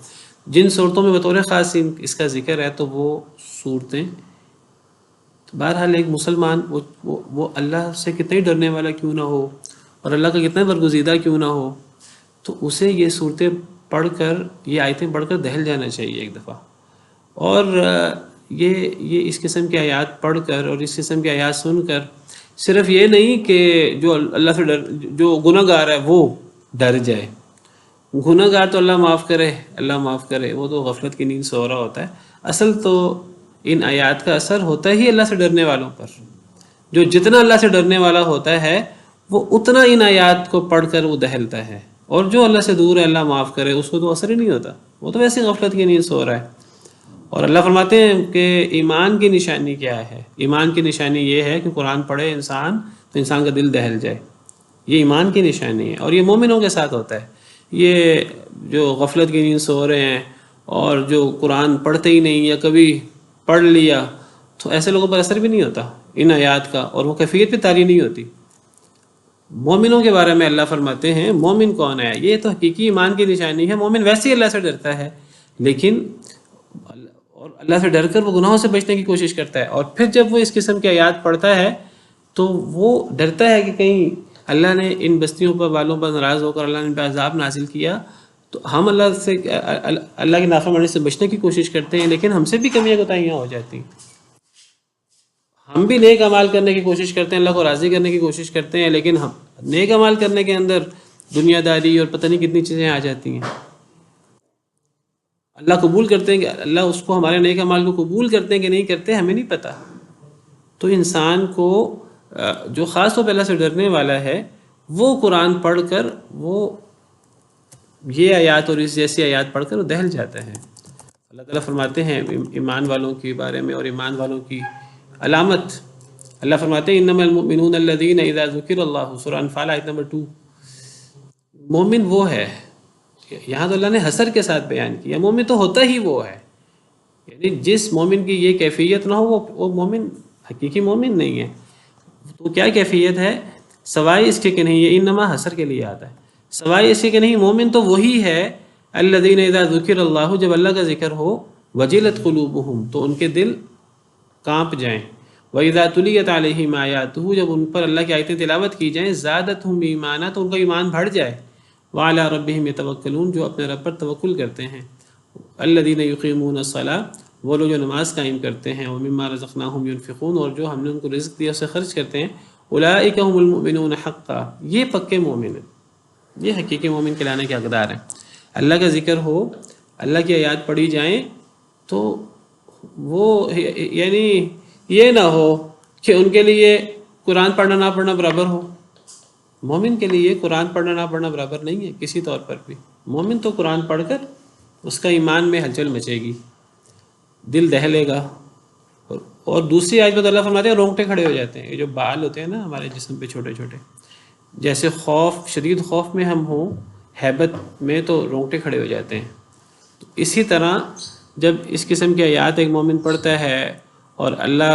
جن صورتوں میں بطور خاص اس کا ذکر ہے تو وہ صورتیں، بہرحال ایک مسلمان وہ اللہ سے کتنا ہی ڈرنے والا کیوں نہ ہو اور اللہ کا کتنا برگزیدہ کیوں نہ ہو، تو اسے یہ صورتیں پڑھ کر، یہ آیتیں پڑھ کر دہل جانا چاہیے ایک دفعہ، اور یہ اس قسم کی آیات پڑھ کر اور اس قسم کی آیات سن کر صرف یہ نہیں کہ جو اللہ سے جو گناہ گار ہے وہ ڈر جائے۔ گناہ گار تو اللہ معاف کرے، وہ تو غفلت کی نیند سو رہا ہوتا ہے۔ اصل تو ان آیات کا اثر ہوتا ہی اللہ سے ڈرنے والوں پر۔ جو جتنا اللہ سے ڈرنے والا ہوتا ہے وہ اتنا ان آیات کو پڑھ کر وہ دہلتا ہے، اور جو اللہ سے دور ہے اللہ معاف کرے اس کو تو اثر ہی نہیں ہوتا، وہ تو ویسے غفلت کی نیند سو رہا ہے۔ اور اللہ فرماتے ہیں کہ ایمان کی نشانی کیا ہے؟ ایمان کی نشانی یہ ہے کہ قرآن پڑھے انسان تو انسان کا دل دہل جائے، یہ ایمان کی نشانی ہے، اور یہ مومنوں کے ساتھ ہوتا ہے۔ یہ جو غفلت کی نیند سو رہے ہیں اور جو قرآن پڑھتے ہی نہیں یا کبھی پڑھ لیا، تو ایسے لوگوں پر اثر بھی نہیں ہوتا ان آیات کا، اور وہ کیفیت بھی طاری نہیں ہوتی۔ مومنوں کے بارے میں اللہ فرماتے ہیں مومن کون ہے؟ یہ تو حقیقی ایمان کی نشانی ہے۔ مومن ویسے ہی اللہ سے ڈرتا ہے، لیکن اور اللہ سے ڈر کر وہ گناہوں سے بچنے کی کوشش کرتا ہے، اور پھر جب وہ اس قسم کی آیات پڑھتا ہے تو وہ ڈرتا ہے کہ کہیں اللہ نے ان بستیوں پر والوں پر ناراض ہو کر اللہ نے ان پہ عذاب نازل کیا، تو ہم اللہ کی نافرمانی سے بچنے کی کوشش کرتے ہیں، لیکن ہم سے بھی کمیاں کوتاہیاں ہو جاتی ہیں۔ ہم بھی نیک اعمال کرنے کی کوشش کرتے ہیں، اللہ کو راضی کرنے کی کوشش کرتے ہیں، لیکن ہم نیک اعمال کرنے کے اندر دنیا داری اور پتہ نہیں کتنی چیزیں آ جاتی ہیں۔ اللہ قبول کرتے ہیں کہ اللہ اس کو ہمارے نیک اعمال کو قبول کرتے ہیں کہ نہیں کرتے ہمیں نہیں پتہ۔ تو انسان کو جو خاص طور پہ اللہ سے ڈرنے والا ہے وہ قرآن پڑھ کر وہ یہ آیات اور اس جیسی آیات پڑھ کر وہ دہل جاتا ہے۔ اللہ تعالیٰ فرماتے ہیں ایمان والوں کے بارے میں اور ایمان والوں کی علامت، اللہ فرماتے ہیں انما المؤمنون الذین اذا ذکر اللہ، سورہ انفال آیت نمبر 2۔ مومن وہ ہے، یہاں تو اللہ نے حصر کے ساتھ بیان کیا، مومن تو ہوتا ہی وہ ہے، یعنی جس مومن کی یہ کیفیت نہ ہو وہ مومن حقیقی مومن نہیں ہے۔ تو کیا کیفیت ہے؟ سوائے اس کے کہ نہیں، یہ انما حصر کے لیے آتا ہے، سوائے اس کے کہ نہیں مومن تو وہی ہے الذین اذا ذکر اللہ، جب اللہ کا ذکر ہو وجلت قلوبہم، تو ان کے دل کانپ جائیں، وَإِذَا تُلِيَتْ عَلَيْهِمْ آیاتُهُ، جب ان پر اللہ کی آیتیں تلاوت کی جائیں زادتہم ایمانا، تو ان کا ایمان بڑھ جائے، وَعَلَىٰ رَبِّهِمْ يَتَوَكَّلُونَ، جو اپنے رب پر توکل کرتے ہیں، الَّذِينَ يُقِيمُونَ الصَّلَاةَ، وہ لوگ جو نماز قائم کرتے ہیں، وَمِمَّا رَزَقْنَاهُمْ يُنْفِقُونَ، اور جو ہم نے ان کو رزق دیا اسے خرچ کرتے ہیں، اولئک هم المؤمنون حقا، یہ پکے مومن ہیں، یہ حقیقی مومن کہلانے کے حقدار ہیں۔ اللہ کا ذکر ہو، اللہ کی آیات پڑھی جائیں تو وہ یعنی یہ نہ ہو کہ ان کے لیے قرآن پڑھنا نہ پڑھنا برابر ہو۔ مومن کے لیے قرآن پڑھنا نہ پڑھنا برابر نہیں ہے کسی طور پر بھی۔ مومن تو قرآن پڑھ کر اس کا ایمان میں ہلچل مچے گی، دل دہلے گا، اور دوسری آیت میں اللہ فرماتے ہیں رونگٹے کھڑے ہو جاتے ہیں۔ یہ جو بال ہوتے ہیں نا ہمارے جسم پہ چھوٹے چھوٹے، جیسے خوف، شدید خوف میں ہم ہوں، ہیبت میں تو رونگٹے کھڑے ہو جاتے ہیں۔ تو اسی طرح جب اس قسم کی آیات ایک مومن پڑھتا ہے اور اللہ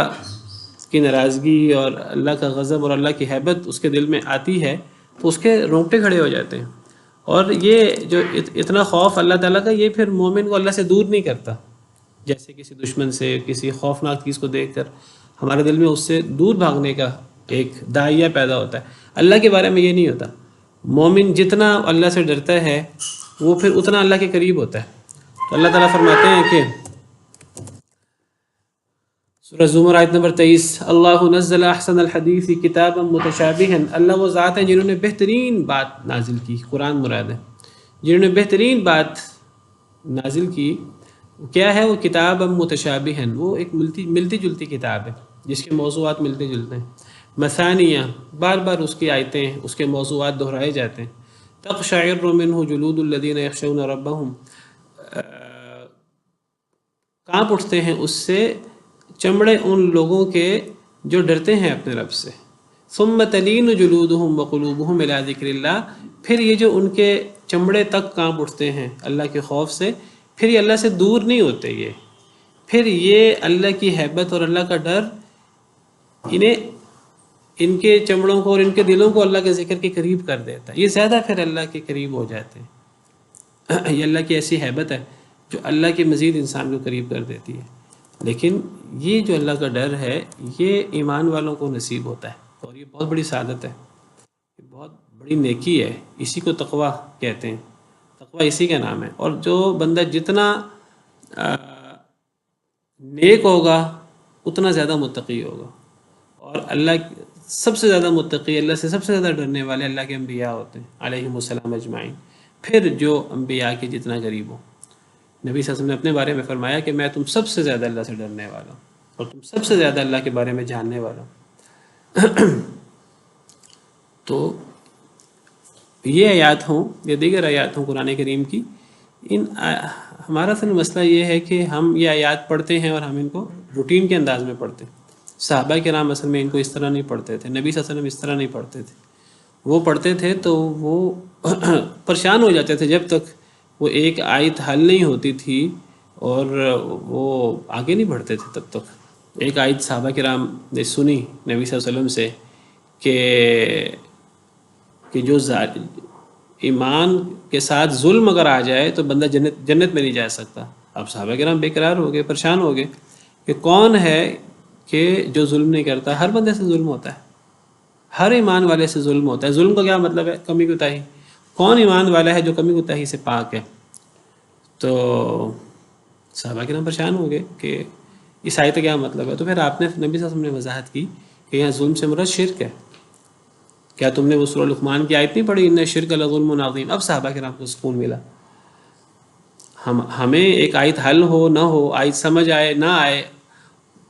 کی ناراضگی اور اللہ کا غضب اور اللہ کی ہیبت اس کے دل میں آتی ہے تو اس کے رونگٹے کھڑے ہو جاتے ہیں۔ اور یہ جو اتنا خوف اللہ تعالیٰ کا، یہ پھر مومن کو اللہ سے دور نہیں کرتا، جیسے کسی دشمن سے کسی خوفناک چیز کو دیکھ کر ہمارے دل میں اس سے دور بھاگنے کا ایک داعیہ پیدا ہوتا ہے۔ اللہ کے بارے میں یہ نہیں ہوتا۔ مومن جتنا اللہ سے ڈرتا ہے وہ پھر اتنا اللہ کے قریب ہوتا ہے۔ تو اللہ تعالیٰ فرماتے ہیں کہ سورہ زمر آیت نمبر 23، اللہ نزل احسن الحدیث کتابا متشابہا، اللہ وہ ذات ہیں جنہوں نے بہترین بات نازل کی، قرآن مراد ہے، جنہوں نے بہترین بات نازل کی، کیا ہے وہ؟ کتابا متشابہا، وہ ایک ملتی جلتی کتاب ہے جس کے موضوعات ملتے جلتے ہیں، مثانیہ، بار بار اس کی آیتیں، اس کے موضوعات دہرائے جاتے ہیں، تقشعر منہ جلود الذین یخشون ربہم، کانپ اٹھتے ہیں اس سے چمڑے ان لوگوں کے جو ڈرتے ہیں اپنے رب سے، ثم تلین جلودہم وقلوبہم الی ذکر اللہ، پھر یہ جو ان کے چمڑے تک کانپ اٹھتے ہیں اللہ کے خوف سے، پھر یہ اللہ سے دور نہیں ہوتے، یہ پھر یہ اللہ کی ہیبت اور اللہ کا ڈر انہیں ان کے چمڑوں کو اور ان کے دلوں کو اللہ کے ذکر کے قریب کر دیتا ہے، یہ زیادہ پھر اللہ کے قریب ہو جاتے ہیں۔ یہ اللہ کی ایسی ہیبت ہے جو اللہ کے مزید انسان کو قریب کر دیتی ہے۔ لیکن یہ جو اللہ کا ڈر ہے یہ ایمان والوں کو نصیب ہوتا ہے، اور یہ بہت بڑی سعادت ہے، یہ بہت بڑی نیکی ہے، اسی کو تقویٰ کہتے ہیں، تقویٰ اسی کا نام ہے۔ اور جو بندہ جتنا نیک ہوگا اتنا زیادہ متقی ہوگا، اور اللہ سب سے زیادہ متقی، اللہ سے سب سے زیادہ ڈرنے والے اللہ کے انبیاء ہوتے ہیں علیہم السلام اجمعین، پھر جو انبیاء کے جتنا قریب ہو۔ نبی صلی اللہ علیہ وسلم نے اپنے بارے میں فرمایا کہ میں تم سب سے زیادہ اللہ سے ڈرنے والا ہوں اور تم سب سے زیادہ اللہ کے بارے میں جاننے والا ہوں۔ تو یہ آیات ہوں یا دیگر آیات ہوں قرآن کریم کی، ہمارا اصل مسئلہ یہ ہے کہ ہم یہ آیات پڑھتے ہیں اور ہم ان کو روٹین کے انداز میں پڑھتے ہیں۔ صحابہ کرام اصل میں ان کو اس طرح نہیں پڑھتے تھے، نبی صلی اللہ علیہ وسلم اس طرح نہیں پڑھتے تھے۔ وہ پڑھتے تھے تو وہ پریشان ہو جاتے تھے جب تک وہ ایک آیت حل نہیں ہوتی تھی، اور وہ آگے نہیں بڑھتے تھے تب تک۔ ایک آیت صحابہ کرام نے سنی نبی صلی اللہ علیہ وسلم سے کہ جو ایمان کے ساتھ ظلم اگر آ جائے تو بندہ جنت میں نہیں جا سکتا۔ اب صحابہ کرام بے قرار ہو گئے، پریشان ہو گئے کہ کون ہے کہ جو ظلم نہیں کرتا۔ ہر بندے سے ظلم ہوتا ہے، ہر ایمان والے سے ظلم ہوتا ہے۔ ظلم کا کیا مطلب ہے؟ کمی کوتاہی۔ کون ایمان والا ہے جو کمی کوتاہی سے پاک ہے؟ تو صحابہ کرام پریشان ہو گئے کہ اس آیت کا کیا مطلب ہے؟ تو پھر آپ نے نبی صلی اللہ علیہ وسلم نے وضاحت کی کہ یہاں ظلم سے مراد شرک ہے۔ کیا تم نے وہ سورہ لقمان کی آیت نہیں پڑھی، ان الشرک لظلم عظیم؟ اب صحابہ کرام کو سکون ملا۔ ہمیں ایک آیت حل ہو نہ ہو، آیت سمجھ آئے نہ آئے،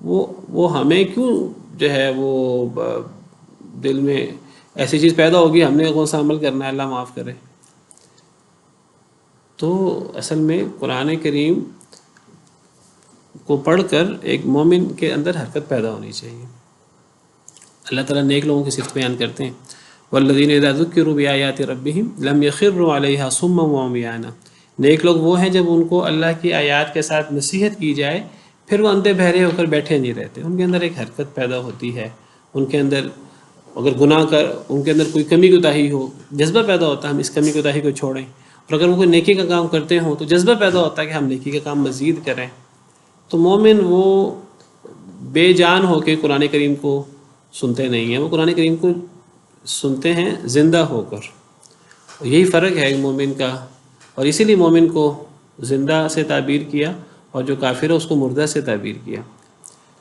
وہ ہمیں کیوں جو ہے وہ دل میں ایسی چیز پیدا ہوگی، ہم نے کون سا عمل کرنا ہے، اللہ معاف کرے۔ تو اصل میں قرآن کریم کو پڑھ کر ایک مومن کے اندر حرکت پیدا ہونی چاہیے۔ اللہ تعالیٰ نیک لوگوں کی صفت بیان کرتے ہیں، والذین اذا ذکروا بآیات ربہم لم یخروا علیہا صما وعمیانا۔ نیک لوگ وہ ہیں جب ان کو اللہ کی آیات کے ساتھ نصیحت کی جائے پھر وہ اندھے بہرے ہو کر بیٹھے نہیں رہتے، ان کے اندر ایک حرکت پیدا ہوتی ہے، ان کے اندر اگر گناہ کر ان کے اندر کوئی کمی کوتاہی ہو، جذبہ پیدا ہوتا ہے ہم اس کمی کوتاہی کو چھوڑیں، اور اگر وہ کوئی نیکی کا کام کرتے ہوں تو جذبہ پیدا ہوتا ہے کہ ہم نیکی کا کام مزید کریں۔ تو مومن وہ بے جان ہو کے قرآن کریم کو سنتے نہیں ہیں، وہ قرآن کریم کو سنتے ہیں زندہ ہو کر۔ یہی فرق ہے مومن کا، اور اسی لیے مومن کو زندہ سے تعبیر کیا اور جو کافر ہے اس کو مردہ سے تعبیر کیا۔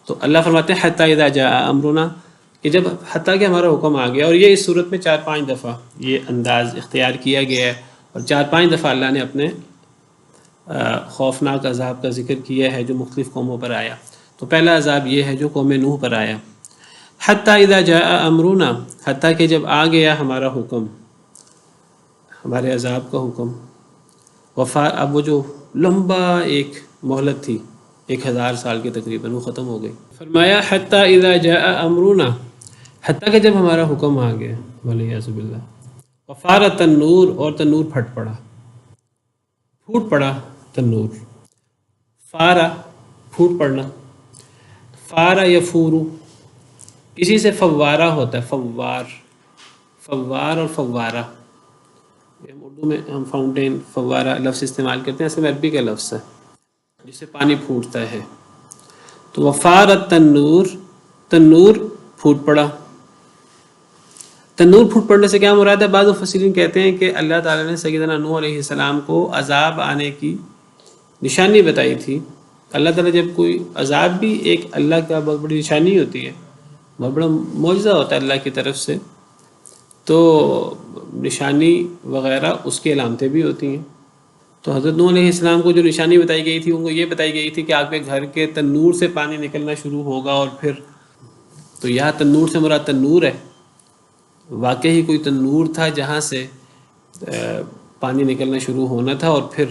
تو اللہ فرماتے ہیں حتی اذا جاء امرنا، کہ جب حتیٰ کہ ہمارا حکم آ گیا، اور یہ اس صورت میں 4-5 دفعہ یہ انداز اختیار کیا گیا ہے، اور 4-5 دفعہ اللہ نے اپنے خوفناک عذاب کا ذکر کیا ہے جو مختلف قوموں پر آیا۔ تو پہلا عذاب یہ ہے جو قوم نوح پر آیا، حتی اذا جاء امرنا، حتیٰ کہ جب آ گیا ہمارا حکم، ہمارے عذاب کا حکم۔ اب وہ جو لمبا ایک مہلت تھی 1000 سال کے تقریباً، وہ ختم ہو گئی۔ فرمایا حتی اذا جاء امرنا، حتیٰ کہ جب ہمارا حکم آ گیا، والعیاذ باللہ، وفار تنور، اور تنور پھٹ پڑا، پھوٹ پڑا تنور۔ فارا پھوٹ پڑنا، فارا یفورو، کسی سے فوارہ ہوتا ہے، فوار اور فوارہ، اردو میں ہم فاؤنٹین فوارہ لفظ استعمال کرتے ہیں، اصل میں عربی کا لفظ ہے جس سے پانی پھوٹتا ہے۔ تو وفار التنور، تنور پھوٹ پڑا۔ تنور پھوٹ پڑنے سے کیا مراد ہے؟ بعض مفسرین کہتے ہیں کہ اللہ تعالیٰ نے سیدنا نوح علیہ السلام کو عذاب آنے کی نشانی بتائی تھی۔ اللہ تعالیٰ جب کوئی عذاب بھی ایک اللہ کا بہت بڑی نشانی ہوتی ہے، بہت بڑا معجزہ ہوتا ہے اللہ کی طرف سے، تو نشانی وغیرہ اس کی علامتیں بھی ہوتی ہیں۔ تو حضرت نوح علیہ السلام کو جو نشانی بتائی گئی تھی، ان کو یہ بتائی گئی تھی کہ آپ کے گھر کے تنور سے پانی نکلنا شروع ہوگا، اور پھر تو یہاں تنور سے مراد تنور ہے، واقعی کوئی تنور تھا جہاں سے پانی نکلنا شروع ہونا تھا، اور پھر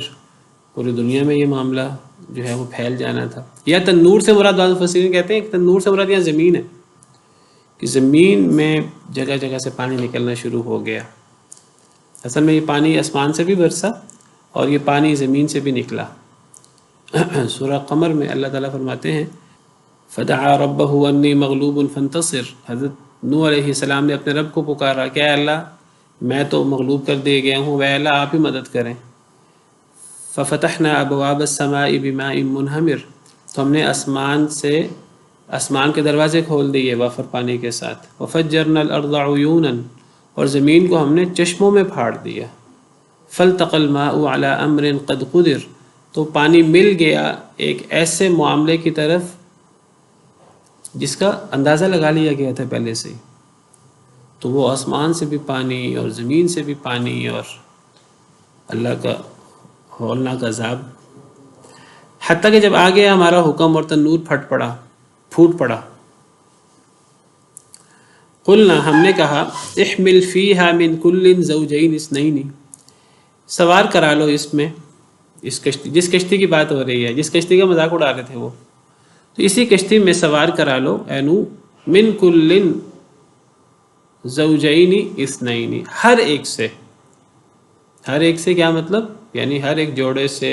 پوری دنیا میں یہ معاملہ جو ہے وہ پھیل جانا تھا۔ یا تنور سے مراد بعض مفسرین کہتے ہیں کہ تنور سے مراد یہاں زمین ہے، کہ زمین میں جگہ جگہ سے پانی نکلنا شروع ہو گیا۔ اصل میں یہ پانی آسمان سے بھی برسا اور یہ پانی زمین سے بھی نکلا۔ سورہ قمر میں اللہ تعالیٰ فرماتے ہیں فَدَعَا رَبَّهُ أَنِّي مَغْلُوبٌ فَانتَصِرْ، حضرت نوح علیہ السلام نے اپنے رب کو پکارا کہ اے اللہ میں تو مغلوب کر دیا گیا ہوں، اے اللہ آپ ہی مدد کریں۔ ففتحنا ابواب السماء بماء منہمر، تو ہم نے آسمان کے دروازے کھول دیے وافر پانی کے ساتھ۔ وفجرنا الارض عیونا، اور زمین کو ہم نے چشموں میں پھاڑ دیا۔ فالتقى الماء على امر قد قدر، تو پانی مل گیا ایک ایسے معاملے کی طرف جس کا اندازہ لگا لیا گیا تھا پہلے سے ہی۔ تو وہ آسمان سے بھی پانی اور زمین سے بھی پانی اور اللہ کا ہولناک عذاب، حتیٰ کہ جب آ گیا ہمارا حکم اور تنور پھوٹ پڑا۔ قلنا، ہم نے کہا، احمل فیہا من کل زوجین اثنین، سوار کرا لو اس میں، جس کشتی کی بات ہو رہی ہے، جس کشتی کا مذاق اڑا رہے تھے وہ، تو اسی کشتی میں سوار کرا لو اے نوح، من کل زوجین اثنین، ہر ایک سے کیا مطلب؟ یعنی ہر ایک جوڑے سے،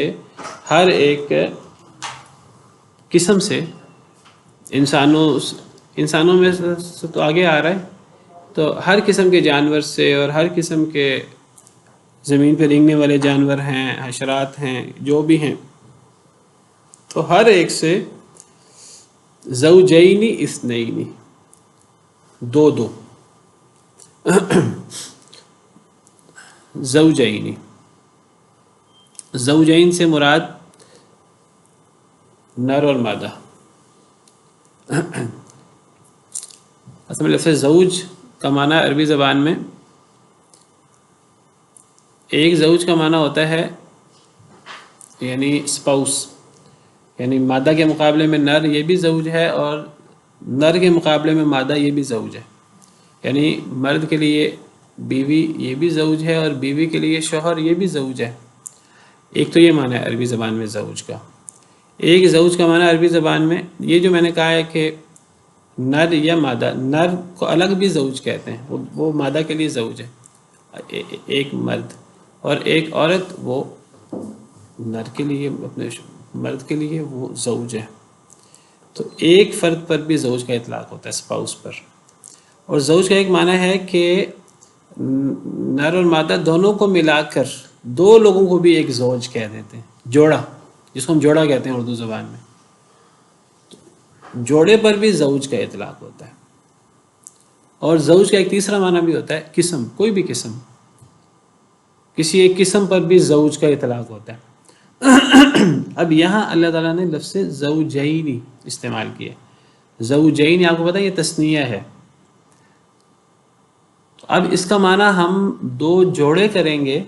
ہر ایک قسم سے، انسانوں میں سے تو آگے آ رہا ہے، تو ہر قسم کے جانور سے اور ہر قسم کے زمین پہ رینگنے والے جانور ہیں، حشرات ہیں، جو بھی ہیں، تو ہر ایک سے زوجین اثنین، دو زوجین سے مراد نر اور مادہ۔ اصل میں لفظ زوج کا معنی عربی زبان میں، ایک زوج کا معنی ہوتا ہے یعنی اسپاؤس، یعنی مادہ کے مقابلے میں نر یہ بھی زوج ہے، اور نر کے مقابلے میں مادہ یہ بھی زوج ہے، یعنی مرد کے لیے بیوی یہ بھی زوج ہے، اور بیوی کے لیے شوہر یہ بھی زوج ہے۔ ایک تو یہ معنی ہے عربی زبان میں زوج کا۔ ایک زوج کا معنی عربی زبان میں یہ جو میں نے کہا ہے کہ نر یا مادہ، نر کو الگ بھی زوج کہتے ہیں، وہ مادہ کے لیے زوج ہے ایک مرد، اور ایک عورت وہ نر کے لیے، اپنے مرد کے لیے وہ زوج ہے۔ تو ایک فرد پر بھی زوج کا اطلاق ہوتا ہے، اسپاؤس پر۔ اور زوج کا ایک معنی ہے کہ نر اور مادہ دونوں کو ملا کر دو لوگوں کو بھی ایک زوج کہہ دیتے ہیں، جوڑا، جس کو ہم جوڑا کہتے ہیں اردو زبان میں۔ جوڑے پر بھی زوج کا اطلاق ہوتا ہے۔ اور زوج کا ایک تیسرا معنی بھی ہوتا ہے قسم، کوئی بھی قسم، کسی ایک قسم پر بھی زوج کا اطلاق ہوتا ہے۔ اب یہاں اللہ تعالیٰ نے لفظ زوجین استعمال کیا۔ زوجین آپ کو پتہ ہے یہ تثنیہ ہے، اب اس کا معنی ہم دو جوڑے کریں گے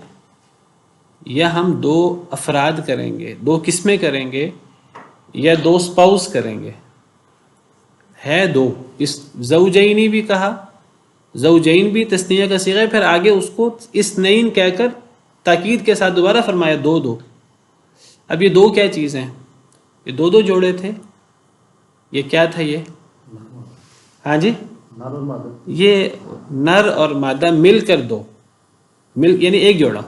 یا ہم دو افراد کریں گے، دو قسمیں کریں گے، یا دو اسپاؤس کریں گے، ہے دو۔ اس زوجینی بھی کہا، زوجین بھی تثنیہ کا صیغہ ہے، پھر آگے اس کو اثنین کہہ کر تاکید کے ساتھ دوبارہ فرمایا دو۔ اب یہ دو کیا چیز ہیں؟ یہ دو جوڑے تھے، یہ کیا تھا؟ یہ ہاں جی، یہ نر اور مادہ مل کر دو، یعنی ایک جوڑا،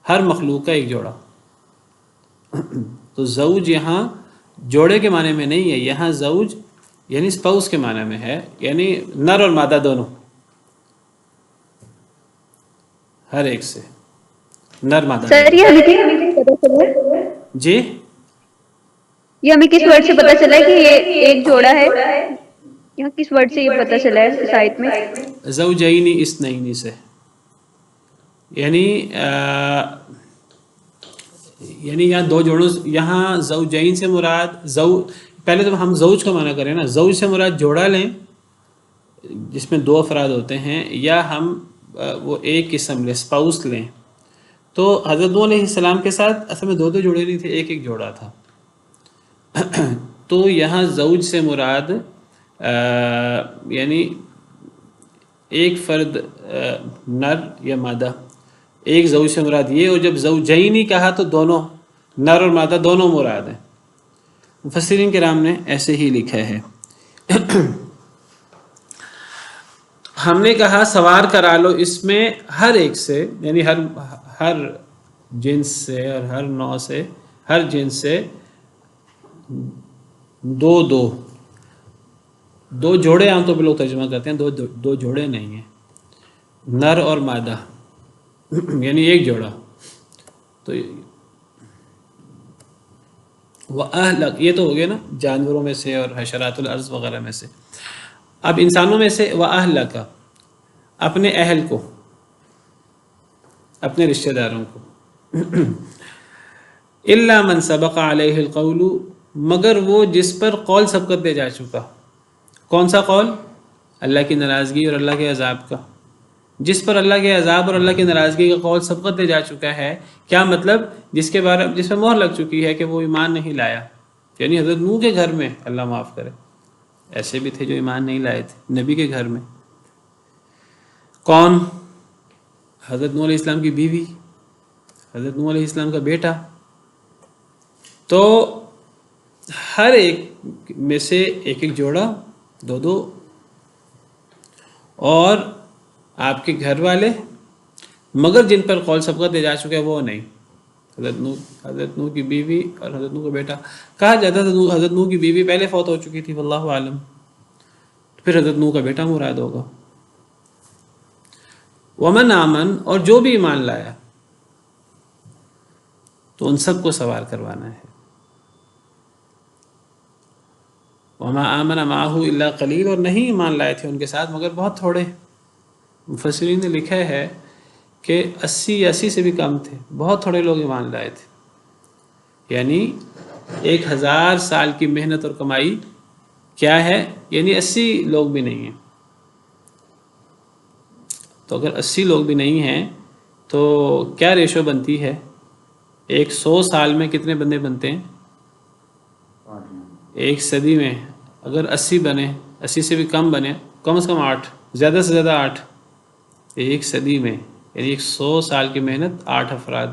ہر مخلوق کا ایک جوڑا۔ تو زوج یہاں جوڑے کے معنی میں نہیں ہے، یہاں زوج یعنی اسپاؤس کے معنی میں ہے، یعنی نر اور مادہ دونوں، ہر ایک سے، نر مادہ۔ سر یہ ہمیں پتہ چلا جی، یہ ہمیں کس ورڈ سے پتہ چلا ہے کہ یہ ایک جوڑا ہے؟ یہاں کس ورڈ سے یہ پتہ چلا ہے اس آیت میں؟ زوجین اثنین سے، یعنی یہاں دو جوڑوں، یہاں زوجین سے مراد پہلے تو ہم زوج کا معنی کریں نا، زوج سے مراد جوڑا لیں جس میں دو افراد ہوتے ہیں، یا ہم وہ ایک قسم لیں، اسپاؤس لیں۔ تو حضرت نوح علیہ السلام کے ساتھ اصل میں دو جوڑے نہیں تھے، ایک جوڑا تھا۔ تو یہاں زوج سے مراد یعنی ایک فرد نر یا مادہ، ایک زوج سے مراد یہ، اور جب زوجین ہی کہا تو دونوں، نر اور مادہ دونوں مراد ہیں۔ مفسرین کرام نے ایسے ہی لکھا ہے۔ ہم نے کہا سوار کرا لو اس میں ہر ایک سے، یعنی ہر جنس سے اور ہر نوع سے، ہر جنس سے دو دو جوڑے عام طور پہ لوگ ترجمہ کرتے ہیں، دو جوڑے نہیں ہیں، نر اور مادہ یعنی ایک جوڑا. تو وَأَهْلَكَ یہ تو ہو گیا نا جانوروں میں سے اور حشرات الارض وغیرہ میں سے. اب انسانوں میں سے وَأَهْلَكَ اپنے اہل کو، اپنے رشتہ داروں کو. إِلَّا مَنْ سَبَقَ عَلَيْهِ الْقَوْلُ مگر وہ جس پر قول سبقت دے جا چکا. کون سا قول؟ اللہ کی ناراضگی اور اللہ کے عذاب کا. جس پر اللہ کے عذاب اور اللہ کی ناراضگی کا قول سبقت دے جا چکا ہے. کیا مطلب؟ جس میں مہر لگ چکی ہے کہ وہ ایمان نہیں لایا. یعنی حضرت نوح کے گھر میں، اللہ معاف کرے، ایسے بھی تھے جو ایمان نہیں لائے تھے نبی کے گھر میں. کون؟ حضرت نوح علیہ السلام کی بیوی، حضرت نوح علیہ السلام کا بیٹا. تو ہر ایک میں سے ایک جوڑا، دو، اور آپ کے گھر والے، مگر جن پر قول سبقت دے جا چکا ہے وہ نہیں. حضرت نوح کی بیوی اور حضرت نوح کا بیٹا. کہا جاتا تھا حضرت نوح کی بیوی پہلے فوت ہو چکی تھی، واللہ عالم، پھر حضرت نوح کا بیٹا مراد ہوگا. ومن آمن اور جو بھی ایمان لایا، تو ان سب کو سوار کروانا ہے. وما آمن معه الا قلیل اور نہیں ایمان لائے تھے ان کے ساتھ مگر بہت تھوڑے. مفسرین نے لکھا ہے کہ 80 سے بھی کم تھے، بہت تھوڑے لوگ ایمان لائے تھے. یعنی 1000 سال کی محنت اور کمائی کیا ہے؟ یعنی 80 لوگ بھی نہیں ہیں. تو اگر 80 لوگ بھی نہیں ہیں تو کیا ریشو بنتی ہے؟ 100 سال میں کتنے بندے بنتے ہیں؟ ایک صدی میں اگر 80 بنے، 80 سے بھی کم بنے، کم از کم 8، زیادہ سے زیادہ 8 ایک صدی میں. یعنی 100 سال کی محنت 8 افراد،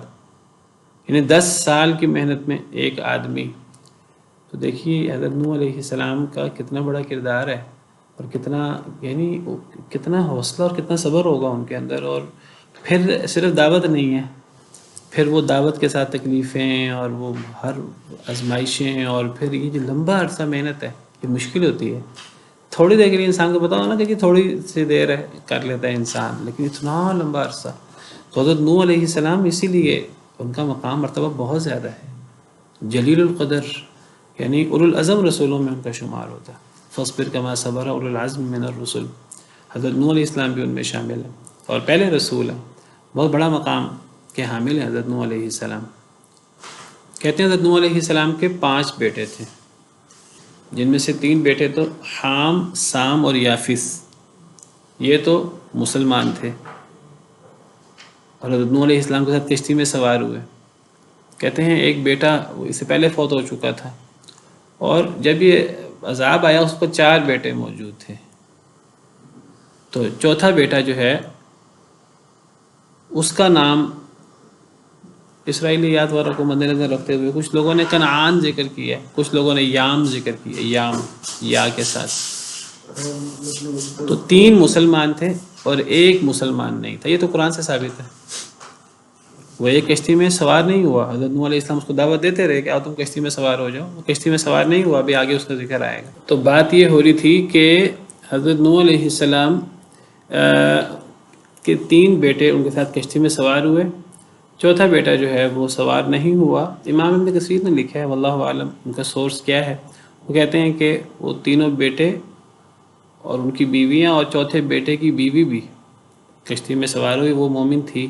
یعنی 10 سال کی محنت میں ایک آدمی. تو دیکھیے حضرت نوح علیہ السلام کا کتنا بڑا کردار ہے، اور کتنا حوصلہ اور کتنا صبر ہوگا ان کے اندر. اور پھر صرف دعوت نہیں ہے، پھر وہ دعوت کے ساتھ تکلیفیں اور وہ ہر آزمائشیں، اور پھر یہ جو لمبا عرصہ محنت ہے یہ مشکل ہوتی ہے. تھوڑی دیر کے لیے انسان کو پتا ہو نا کہ تھوڑی سی دیر ہے کر لیتا ہے انسان، لیکن اتنا لمبا عرصہ. تو حضرت نوح علیہ السلام اسی لیے ان کا مقام مرتبہ بہت زیادہ ہے، جلیل القدر، یعنی اولو العزم رسولوں میں ان کا شمار ہوتا ہے. فاصبر کما صبر اولو العزم من الرسل. حضرت نوح علیہ السلام بھی ان میں شامل ہیں اور پہلے رسول ہیں. بہت بڑا مقام کے حامل ہیں حضرت نوح علیہ السلام. کہتے ہیں حضرت نوح علیہ السلام کے 5 بیٹے تھے، جن میں سے 3 بیٹے تو حام، سام اور یافس، یہ تو مسلمان تھے اور حضرت نوح علیہ السلام کے ساتھ کشتی میں سوار ہوئے. کہتے ہیں ایک بیٹا اس سے پہلے فوت ہو چکا تھا، اور جب یہ عذاب آیا اس کو 4 بیٹے موجود تھے. تو چوتھا بیٹا جو ہے اس کا نام اسرائیلیات والوں کو مد نظر رکھتے ہوئے کچھ لوگوں نے کنعان ذکر کیا ہے، کچھ لوگوں نے یام ذکر کیا، یام یا کے ساتھ. تو 3 مسلمان تھے اور 1 مسلمان نہیں تھا. یہ تو قرآن سے ثابت ہے. وہ ایک کشتی میں سوار نہیں ہوا. حضرت نوح علیہ السلام اس کو دعوت دیتے رہے کہ آؤ تم کشتی میں سوار ہو جاؤ، وہ کشتی میں سوار نہیں ہوا. ابھی آگے اس کا ذکر آئے گا. تو بات یہ ہو رہی تھی کہ حضرت نوح علیہ السلام کے 3 بیٹے ان کے ساتھ کشتی میں سوار ہوئے، چوتھا بیٹا جو ہے وہ سوار نہیں ہوا. امام ابن کثیر نے لکھا ہے، واللہ عالم ان کا سورس کیا ہے. وہ کہتے ہیں کہ وہ تینوں بیٹے اور ان کی بیویاں اور چوتھے بیٹے کی بیوی بھی کشتی میں سوار ہوئی، وہ مومن تھی.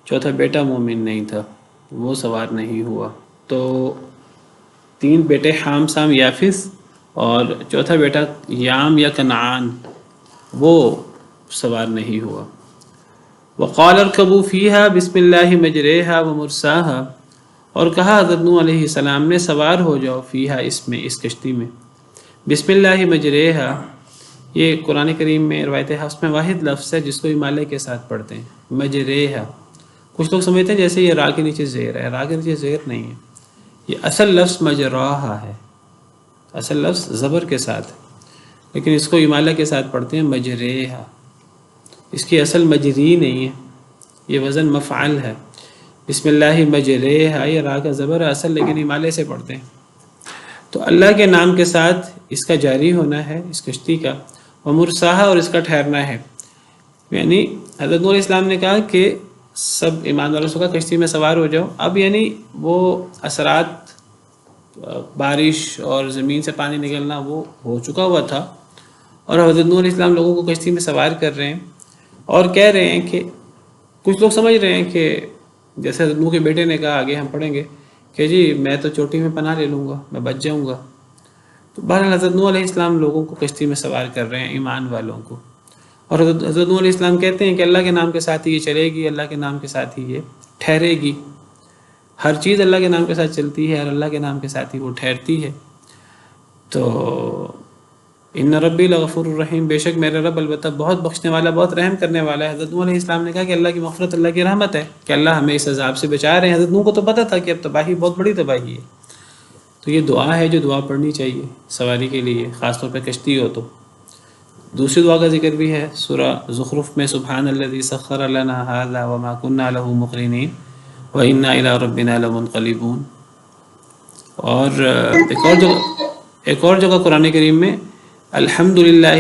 چوتھا بیٹا مومن نہیں تھا، وہ سوار نہیں ہوا. تو 3 بیٹے حام، سام، یافس، اور چوتھا بیٹا یام یا کنعان وہ سوار نہیں ہوا. وقال اركبوا فيها بسم الله مجريها ومرساها اور کہا حضرت نوح علیہ السلام نے سوار ہو جاؤ فیہا اس میں، اس کشتی میں. بسم اللہ مجریہا یہ قرآن کریم میں روایت حفص میں واحد لفظ ہے جس کو امالے کے ساتھ پڑھتے ہیں. مجریہا کچھ لوگ سمجھتے ہیں جیسے یہ را کے نیچے زیر ہے، را کے نیچے زیر نہیں ہے. یہ اصل لفظ مجراہا ہے، اصل لفظ زبر کے ساتھ، لیکن اس کو امالہ کے ساتھ پڑھتے ہیں مجریہا. اس کی اصل مجری نہیں ہے، یہ وزن مفعل ہے. بسم اللہ مجریہا یہ را کا زبر ہے اصل، لیکن امالے سے پڑھتے ہیں. تو اللہ کے نام کے ساتھ اس کا جاری ہونا ہے، اس کشتی کا، ومرساہا اور اس کا ٹھہرنا ہے. یعنی حضرت نوح علیہ السلام نے کہا کہ سب ایمان والوں سے کہا کشتی میں سوار ہو جاؤ. اب یعنی وہ اثرات بارش اور زمین سے پانی نکلنا وہ ہو چکا ہوا تھا، اور حضرت نوح علیہ السلام لوگوں کو کشتی میں سوار کر رہے ہیں اور کہہ رہے ہیں کہ کچھ لوگ سمجھ رہے ہیں کہ جیسے حضرت نوح کے بیٹے نے کہا، آگے ہم پڑھیں گے کہ جی میں تو چوٹی میں پناہ لے لوں گا، میں بچ جاؤں گا. تو بہرحال حضرت نوح علیہ السلام لوگوں کو کشتی میں سوار کر رہے ہیں، ایمان والوں کو. اور حضرت نوح علیہ السلام کہتے ہیں کہ اللہ کے نام کے ساتھ ہی یہ چلے گی، اللہ کے نام کے ساتھ ہی یہ ٹھہرے گی. ہر چیز اللہ کے نام کے ساتھ چلتی ہے اور اللہ کے نام کے ساتھ ہی وہ ٹھہرتی ہے. تو ان ربی لغفور الرحیم، بے شک میرا رب البتہ بہت بخشنے والا، بہت رحم کرنے والا ہے. حضرت نوح علیہ السلام نے کہا کہ اللہ کی مغفرت، اللہ کی رحمت ہے کہ اللہ ہمیں اس عذاب سے بچا رہے ہیں. حضرت نوح کو تو پتہ تھا کہ اب تباہی، بہت بڑی تباہی ہے. تو یہ دعا ہے جو دعا پڑھنی چاہیے سواری کے لیے، خاص طور پہ کشتی ہو تو. دوسری دعا کا ذکر بھی ہے سورہ زخرف میں، سبحان الذی سخر لنا ھذا وما كنا له مقرنین وإنا إلی ربنا لمنقلبون. اور ایک اور جگہ قرآن کریم میں الحمد للہ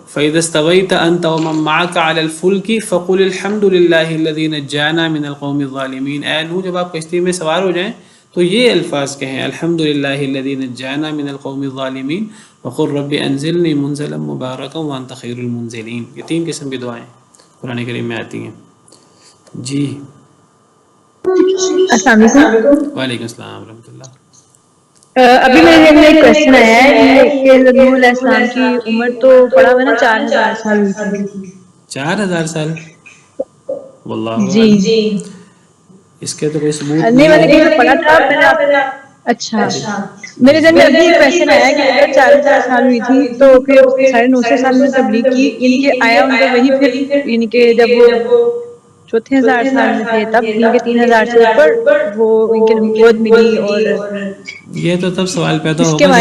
فإذا استويت أنت ومن معك على الفلك فقل الحمد لله الذي نجانا من القوم الظالمين. اے نوح جب آپ کشتی میں سوار ہو جائیں تو یہ الفاظ کہیں، الحمد للہ الذي نجانا من القوم الظالمین وقل رب انزلنی منزلا مبارکا وانت خیر المنزلین. یہ 3 قسم کی دعائیں قرآن کریم میں آتی ہیں. جی السلام علیکم. وعلیکم السلام ورحمۃ اللہ. ابھی میرے ذہن میں ایک کوشچن آیا ہے کہ حضرت نوح علیہ السلام کی عمر تو پڑا ہوا نا 4000 سال ہوئی تھی. 4000 سال؟ واللہ جی اس کے تو کوئی ثبوت نہیں، میں نے کہیں پڑھا تھا میں نے. اچھا میرے ذہن میں ابھی ایک کوشچن آیا کہ اگر 4000 سال ہوئی تھی تو پھر 950 سال میں تبلیغ کی، یعنی کہ آیا ان کا وہی پھر، یعنی کہ جب وہ 4000 سال میں تھے تب ان کے 3000 سے اوپر وہ ان کے نبوت ملی. اور یہ تو تب سوال پیدا ہوگا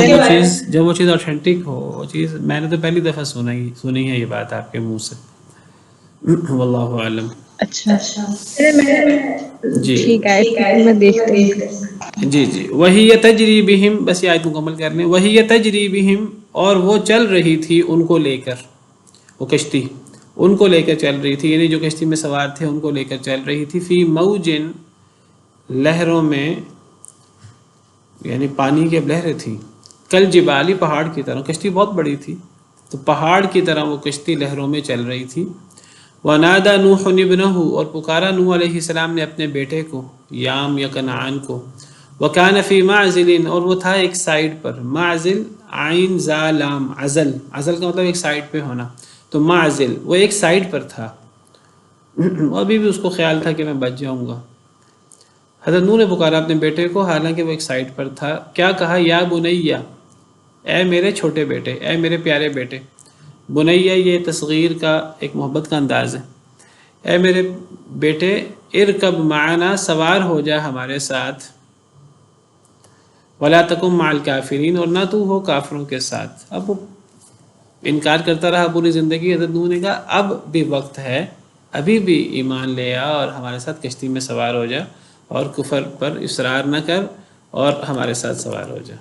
جب وہ چیز اوتھینٹک ہو. وہ چیز میں نے تو پہلی دفعہ سنی ہے یہ بات آپ کے منہ سے. واللہ اعلم. اچھا جی ٹھیک ہے، میں دیکھتی ہوں. جی وہی تجری بہم، بس یہ آیت مکمل کر لیں. وہی تجری بہم، اور وہ چل رہی تھی ان کو لے کر، وہ کشتی ان کو لے کر چل رہی تھی، یعنی جو کشتی میں سوار تھے ان کو لے کر چل رہی تھی. فی موجن، لہروں میں، یعنی پانی کی لہریں تھیں. کل جبالی، پہاڑ کی طرح. کشتی بہت بڑی تھی تو پہاڑ کی طرح وہ کشتی لہروں میں چل رہی تھی. وَنَادَى نُوحٌ ابْنَهُ، اور پکارا نوح علیہ السلام نے اپنے بیٹے کو، یام یا کنعان کو. وَكَانَ فِي مَعْزِلٍ، اور وہ تھا ایک سائیڈ پر. معزل، عین زا لام، عزل. عزل کا مطلب ایک سائیڈ پہ ہونا. تو معزل، وہ ایک سائیڈ پر تھا. ابھی بھی اس کو خیال تھا کہ میں بچ جاؤں گا. حضرت نوح نے پکارا اپنے بیٹے کو حالانکہ وہ ایک سائیڈ پر تھا. کیا کہا؟ یا بنیا، اے میرے چھوٹے بیٹے، اے میرے پیارے بیٹے. بنیا یہ تصغیر کا ایک محبت کا انداز ہے. اے میرے بیٹے، ارکب معنا، سوار ہو جا ہمارے ساتھ. ولا تکن مع الکافرین، اور نہ تو ہو کافروں کے ساتھ. اب وہ انکار کرتا رہا پوری زندگی. حضرت نوح نے کہا اب بھی وقت ہے، ابھی بھی ایمان لے آ اور ہمارے ساتھ کشتی میں سوار ہو جا، اور کفر پر اصرار نہ کر اور ہمارے ساتھ سوار ہو جا.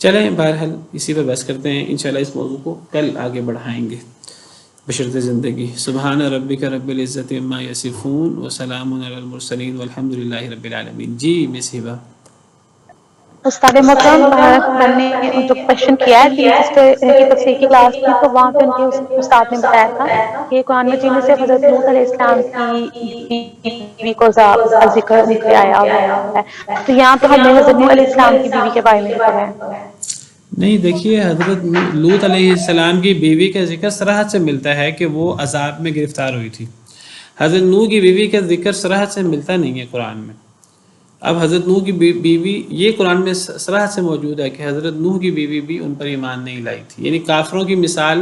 چلیں بہرحال اسی پہ بحث کرتے ہیں. انشاءاللہ اس موضوع کو کل آگے بڑھائیں گے بشرط زندگی. سبحان ربک رب العزت عما یصفون وسلام علی المرسلین والحمد للہ رب العالمین. جی مس ہبہ. استاد محترم، ہم نے جو کوشچن کیا ہے کہ تفسیر کی کلاس تھی تو وہاں پہ ان کے استاد نے بتایا تھا کہ قرآن مجید میں سے حضرت لوط علیہ السلام کی بیوی کو ذکر آیا ہے، تو یہاں تو ہم نے حضرت لوط علیہ السلام کی بیوی کے بارے میں پڑھا ہے. نہیں، دیکھیے حضرت لوط علیہ السلام کی بیوی کا ذکر صراحت سے ملتا ہے کہ وہ عذاب میں گرفتار ہوئی تھی. حضرت نوح کی بیوی کا ذکر صراحت سے ملتا نہیں ہے قرآن میں. اب حضرت نوح کی بیوی یہ قرآن میں صراحت سے موجود ہے کہ حضرت نوح کی بیوی بھی ان پر ایمان نہیں لائی تھی. یعنی کافروں کی مثال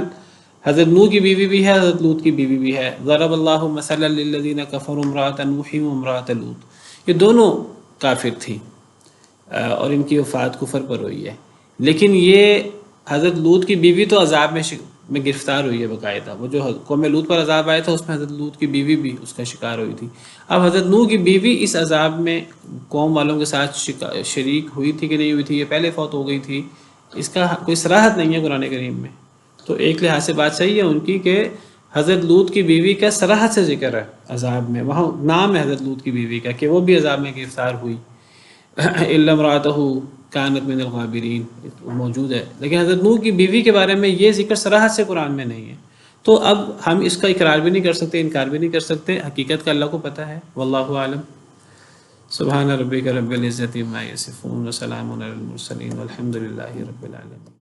حضرت نوح کی بیوی بھی ہے، حضرت لوط کی بیوی بھی ہے. ضرب اللہ مثلا للذین کفروا امرأۃ نوح وامرأۃ لوط، یہ دونوں کافر تھیں اور ان کی وفات کفر پر ہوئی ہے. لیکن یہ حضرت لوط کی بیوی تو عذاب میں میں گرفتار ہوئی ہے باقاعدہ. وہ جو قوم لوط پر عذاب آیا تھا اس میں حضرت لوط کی بیوی بھی اس کا شکار ہوئی تھی. اب حضرت نوح کی بیوی اس عذاب میں قوم والوں کے ساتھ شریک ہوئی تھی کہ نہیں ہوئی تھی، یہ پہلے فوت ہو گئی تھی، اس کا کوئی صراحت نہیں ہے قرآن کریم میں. تو ایک لحاظ سے بات صحیح ہے ان کی کہ حضرت لوط کی بیوی کا صراحت سے ذکر ہے عذاب میں، وہاں نام ہے حضرت لوط کی بیوی کا کہ وہ بھی عذاب میں گرفتار ہوئی. الا امرأتہ کانت من الغابرین موجود ہے، لیکن حضرت نوح کی بیوی کے بارے میں یہ ذکر صراحت سے قرآن میں نہیں ہے. تو اب ہم اس کا اقرار بھی نہیں کر سکتے، انکار بھی نہیں کر سکتے، حقیقت کا اللہ کو پتہ ہے. واللہ اعلم. سبحان ربک رب العزۃ عما یصفون وسلام علی المرسلین والحمد للہ رب العالمین.